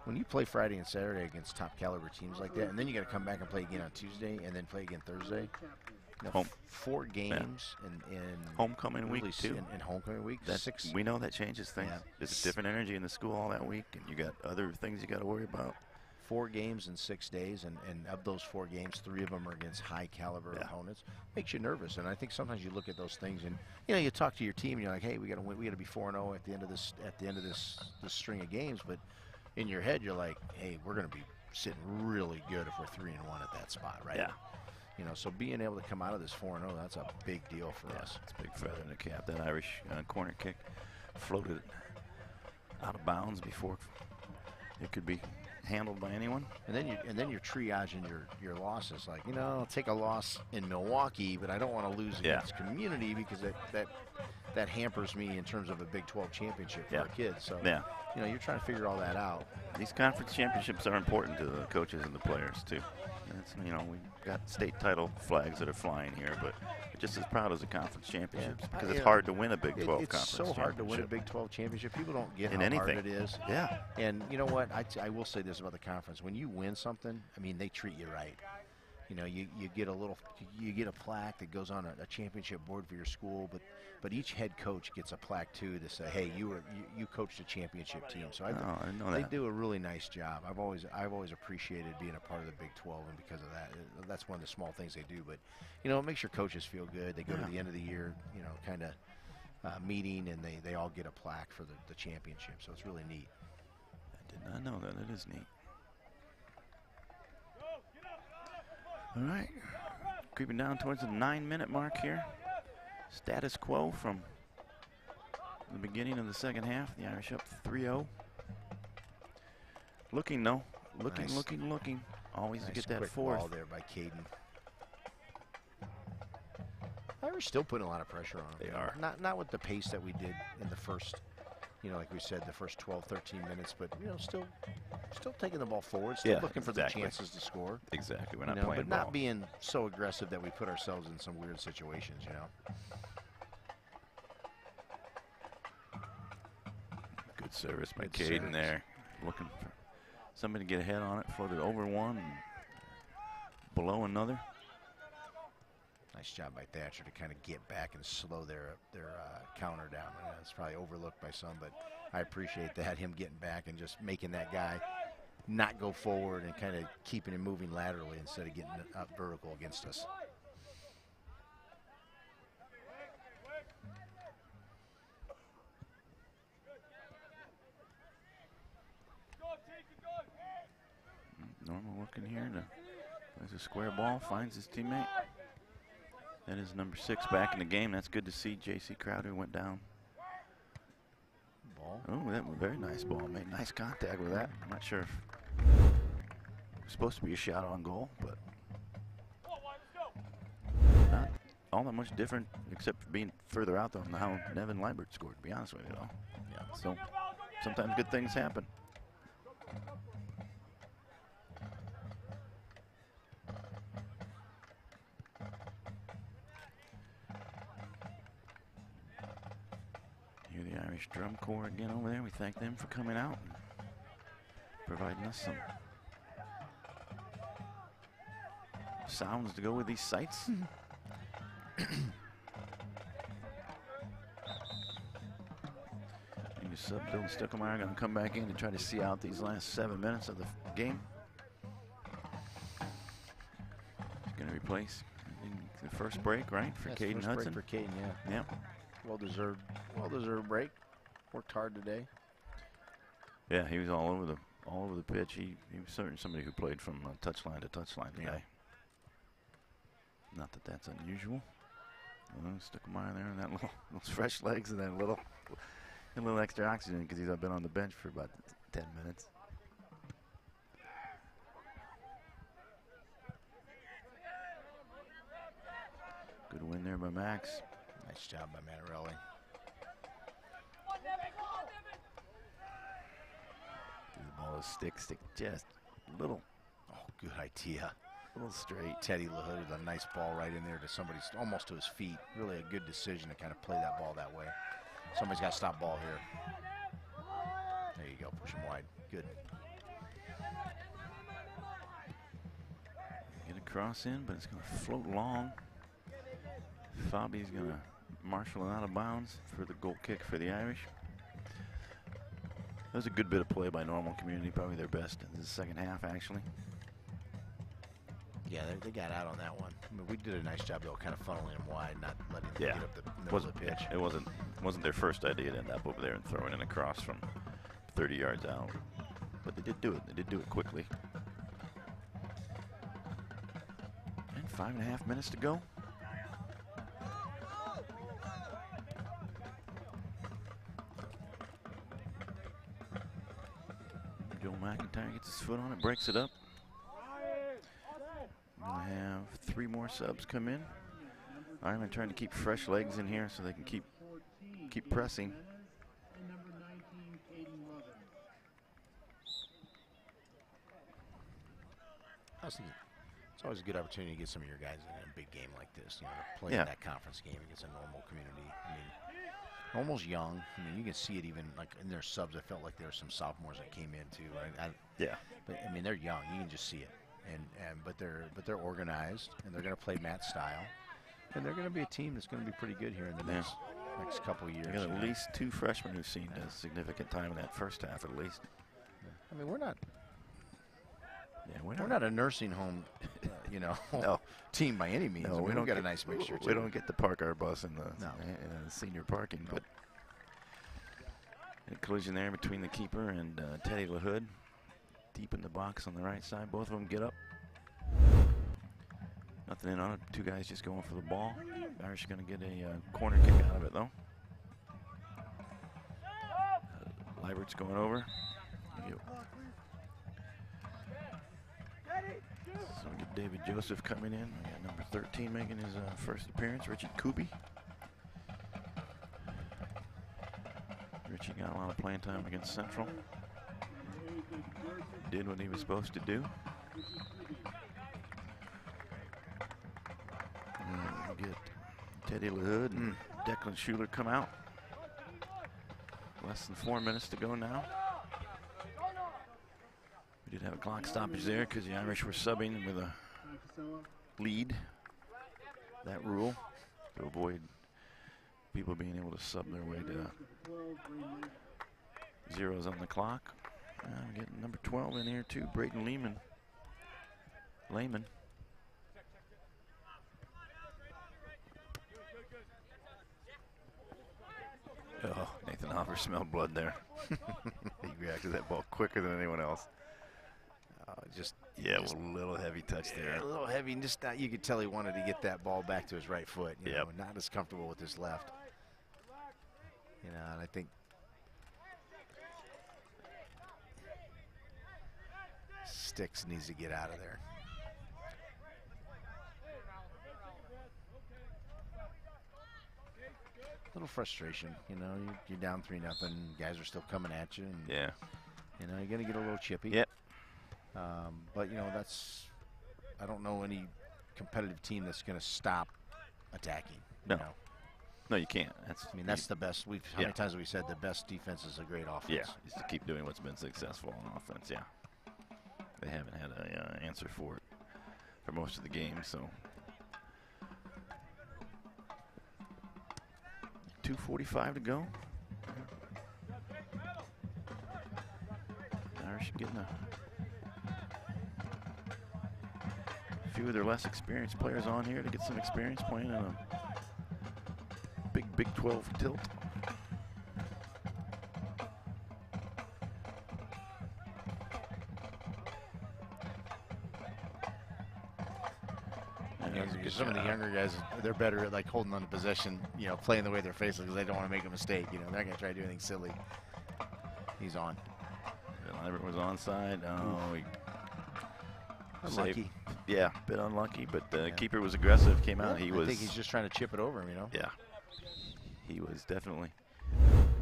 when you play Friday and Saturday against top caliber teams like that, and then you got to come back and play again on Tuesday, and then play again Thursday. You know, Home. 4 games in homecoming really week too. In homecoming week, That's, 6. we know that changes things. Yeah. There's a different energy in the school all that week, and you got other things you got to worry about. 4 games in 6 days, and of those 4 games, 3 of them are against high caliber opponents. Makes you nervous, and I think sometimes you look at those things, and you talk to your team, and you're like, hey, we got to win, we got to be 4-0 at the end of this string of games. But in your head, you're like, hey, we're going to be sitting really good if we're 3-1 at that spot, right? Yeah. So being able to come out of this 4-0, that's a big deal for us. It's a big feather in the cap. That Irish corner kick floated out of bounds before it could be handled by anyone. And then you're triaging your losses. Like, I'll take a loss in Milwaukee, but I don't want to lose against Community because that hampers me in terms of a Big 12 championship for our kids. So you're trying to figure all that out. These conference championships are important to the coaches and the players too. It's, we've got state title flags that are flying here, but we're just as proud as the conference championships because it's hard to win a Big 12 conference championship. It's so hard to win a Big 12 championship. People don't get how anything. hard it is. Yeah. And you know what? I will say this about the conference. When you win something, I mean, they treat you right. You get a plaque that goes on a championship board for your school, but each head coach gets a plaque too to say, hey, you coached a championship team. So I didn't know they that. do a really nice job. I've always appreciated being a part of the Big 12, and because of that, that's one of the small things they do. But it makes your coaches feel good. They go to the end of the year, kind of meeting, and they all get a plaque for the championship. So it's really neat. I did not know that. It is neat. All right, creeping down towards the 9-minute mark here. Status quo from the beginning of the second half. The Irish up 3-0. Looking though, looking. Always to get that fourth. Ball there by Caden. Irish still putting a lot of pressure on them. They are. Not with the pace that we did in the first, like we said, the first 12, 13 minutes, but still taking the ball forward, still looking for the chances to score. Exactly. We're not playing but ball. not being so aggressive that we put ourselves in some weird situations, Good service by Good Caden service. there. Looking for somebody to get ahead on it. Floated over one and below another. Nice job by Thatcher to kind of get back and slow their counter down. It's probably overlooked by some, but I appreciate that, him getting back and just making that guy not go forward and kind of keeping him moving laterally instead of getting up vertical against us. Normal looking here. There's a square ball, finds his teammate. That is number 6 back in the game. That's good to see. J.C. Crowder went down. Ball. Oh, that was a very nice ball. Made nice contact with that. I'm not sure if it was supposed to be a shot on goal, but not all that much different except for being further out than how Nevin Liebert scored, to be honest with you, though. Yeah, so sometimes good things happen. Hear the Irish Drum Corps again over there. We thank them for coming out and providing us some sounds to go with these sights. New sub Dylan Stuckelmeyer going to come back in and try to see out these last 7 minutes of the game. He's going to replace the first break, right, for That's Caden first Hudson. break for Caden, yeah. Yep. Well-deserved break. Worked hard today. Yeah, he was all over the pitch. He was certainly somebody who played from touchline to touchline today. Yeah. Not that that's unusual. Stuckelmeyer there and that those fresh legs and that little extra oxygen because he's been on the bench for about 10 minutes. Good win there by Max. Nice job by Mattarelli. The ball is stick just a little. Oh, good idea. A little straight. Teddy LaHood with a nice ball right in there to somebody's, almost to his feet. Really a good decision to kind of play that ball that way. Somebody's got to stop ball here. There you go, push him wide. Good. Get a cross in, but it's going to float long. Fabi's going to marshal it out of bounds for the goal kick for the Irish. That was a good bit of play by Normal Community, probably their best in the second half, actually. Yeah, they got out on that one. I mean, we did a nice job, though, kind of funneling him wide, not letting him get up the middle of the pitch. It wasn't their first idea to end up over there and throwing in a cross from 30 yards out. But they did do it. They did do it quickly. And 5.5 minutes to go. Joe McIntyre gets his foot on it, breaks it up. We're going to have 3 more subs come in. Ireland trying to keep fresh legs in here so they can keep pressing. I was thinking, it's always a good opportunity to get some of your guys in a big game like this, you know, to play in that conference game against a Normal Community. I mean, Normal's young. I mean, you can see it even like in their subs. I felt like there were some sophomores that came in too. Yeah. But I mean, they're young. You can just see it. But they're organized, and they're going to play Matt's style, and they're going to be a team that's going to be pretty good here in the next couple of years. You got at least 2 freshmen who've seen a significant time in that first half, at least. I mean, we're not We're not a nursing home, team by any means. No, I mean, we don't got a get nice mixture. We don't get to park our bus in the senior parking, but a collision there between the keeper and Teddy LaHood. Deep in the box on the right side. Both of them get up. Nothing in on it. 2 guys just going for the ball. Irish are going to get a corner kick out of it, though. Leibert's going over. So we get David Joseph coming in. We got number 13 making his first appearance, Richie Kuby. Richie got a lot of playing time against Central. Did what he was supposed to do. And we get Teddy LaHood and Declan Schuler come out. Less than 4 minutes to go now. We did have a clock stoppage there because the Irish were subbing with a lead. That rule to avoid people being able to sub their way to zeros on the clock. I'm getting number 12 in here too, Brayden Lehman. Oh, Nathan Hoffer smelled blood there. He reacted to that ball quicker than anyone else. Just a little heavy touch there. A little heavy, and just you could tell he wanted to get that ball back to his right foot. You know, not as comfortable with his left. You know, and I think Sticks needs to get out of there. A little frustration, you know. You're down 3-0. Guys are still coming at you, and you know you're gonna get a little chippy. Yep. But you know I don't know any competitive team that's gonna stop attacking. No. You know? No, you can't. That's the best. How many times have we said the best defense is a great offense? Yeah, is to keep doing what's been successful on offense. Yeah, they haven't had an answer for it for most of the game, so. 2:45 to go. Irish getting a few of their less experienced players on here to get some experience playing in a Big 12 tilt. Some of the younger guys, they're better at like holding on to possession, you know, playing the way they're facing because they don't want to make a mistake. You know, they're not going to try to do anything silly. He's on. Lambert was onside. Oh, he unlucky. saved. Yeah, a bit unlucky, but the keeper was aggressive. Came out. Yeah, He was. I think he's just trying to chip it over him. You know. Yeah. He was definitely.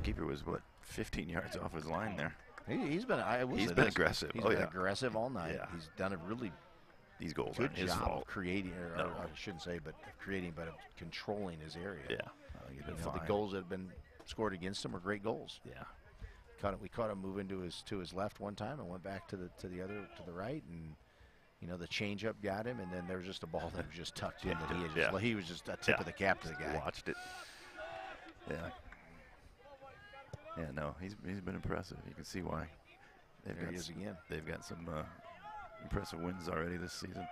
Keeper was what 15 yards off his line there. He's been. He's been aggressive. He's been aggressive all night. Yeah. He's done a really these goals good aren't his job fault. of creating, or No. I shouldn't say, but creating, but of controlling his area. Yeah. I think he's been The fine. goals that have been scored against him are great goals. Yeah. We caught him moving to his left one time and went back to the right, and you know the changeup got him, and then there was just a ball that was just tucked in that he was just a tip of the cap to the guy. Watched it. Yeah. Yeah. No, he's been impressive. You can see why. There he is again. They've got some impressive wins already this season.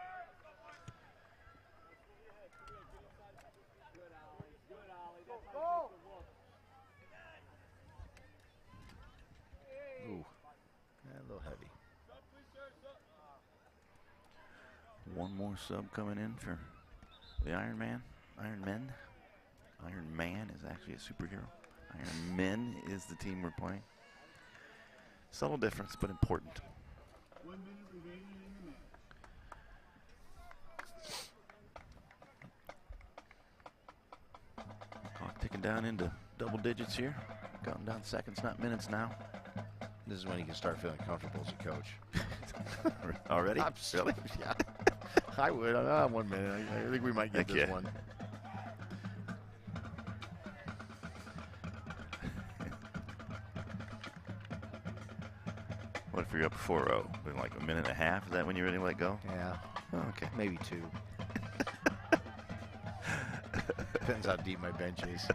Ooh, a little heavy. One more sub coming in for the Iron Man. Iron Men. Iron Man is actually a superhero. Iron Men is the team we're playing. Subtle difference, but important. 1 minute remaining in the match. Clock ticking down into double digits here. Counting down seconds, not minutes now. This is when he can start feeling comfortable as a coach. Already? Really? Yeah. I would. 1 minute. I think we might get this one. What if you're up 4-0? In like a minute and a half? Is that when you're ready to let go? Yeah. Oh, okay. Maybe 2. Depends how deep my bench is.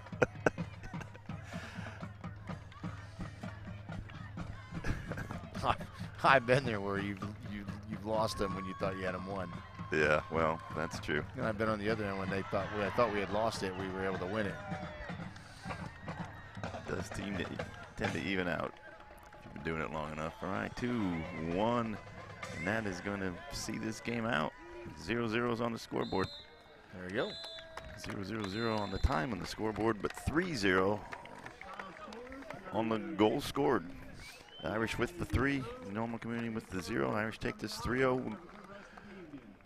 I've been there where you've lost them when you thought you had them won. Yeah, well, that's true. And I've been on the other end when I thought we had lost it, we were able to win it. Does tend to even out if you've been doing it long enough. All right, 2-1, and that is going to see this game out. 0-0 is on the scoreboard. There we go. 0-0-0 on the time on the scoreboard, but 3-0 on the goals scored. The Irish with the 3, Normal Community with the 0. Irish take this 3-0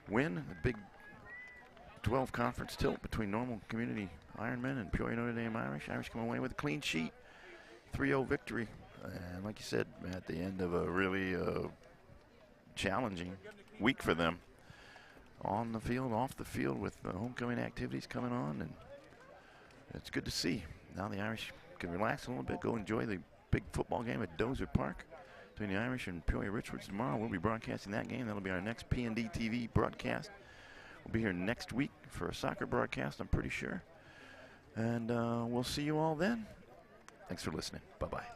win. A Big 12 conference tilt between Normal Community Ironmen and Peoria Notre Dame Irish. Irish come away with a clean sheet, 3-0 victory. And like you said, at the end of a really challenging week for them. On the field, off the field, with the homecoming activities coming on, and it's good to see. Now the Irish can relax a little bit, go enjoy the big football game at Dozer Park between the Irish and Peoria Richwards tomorrow. We'll be broadcasting that game. That'll be our next PND TV broadcast. We'll be here next week for a soccer broadcast, I'm pretty sure. And we'll see you all then. Thanks for listening. Bye-bye.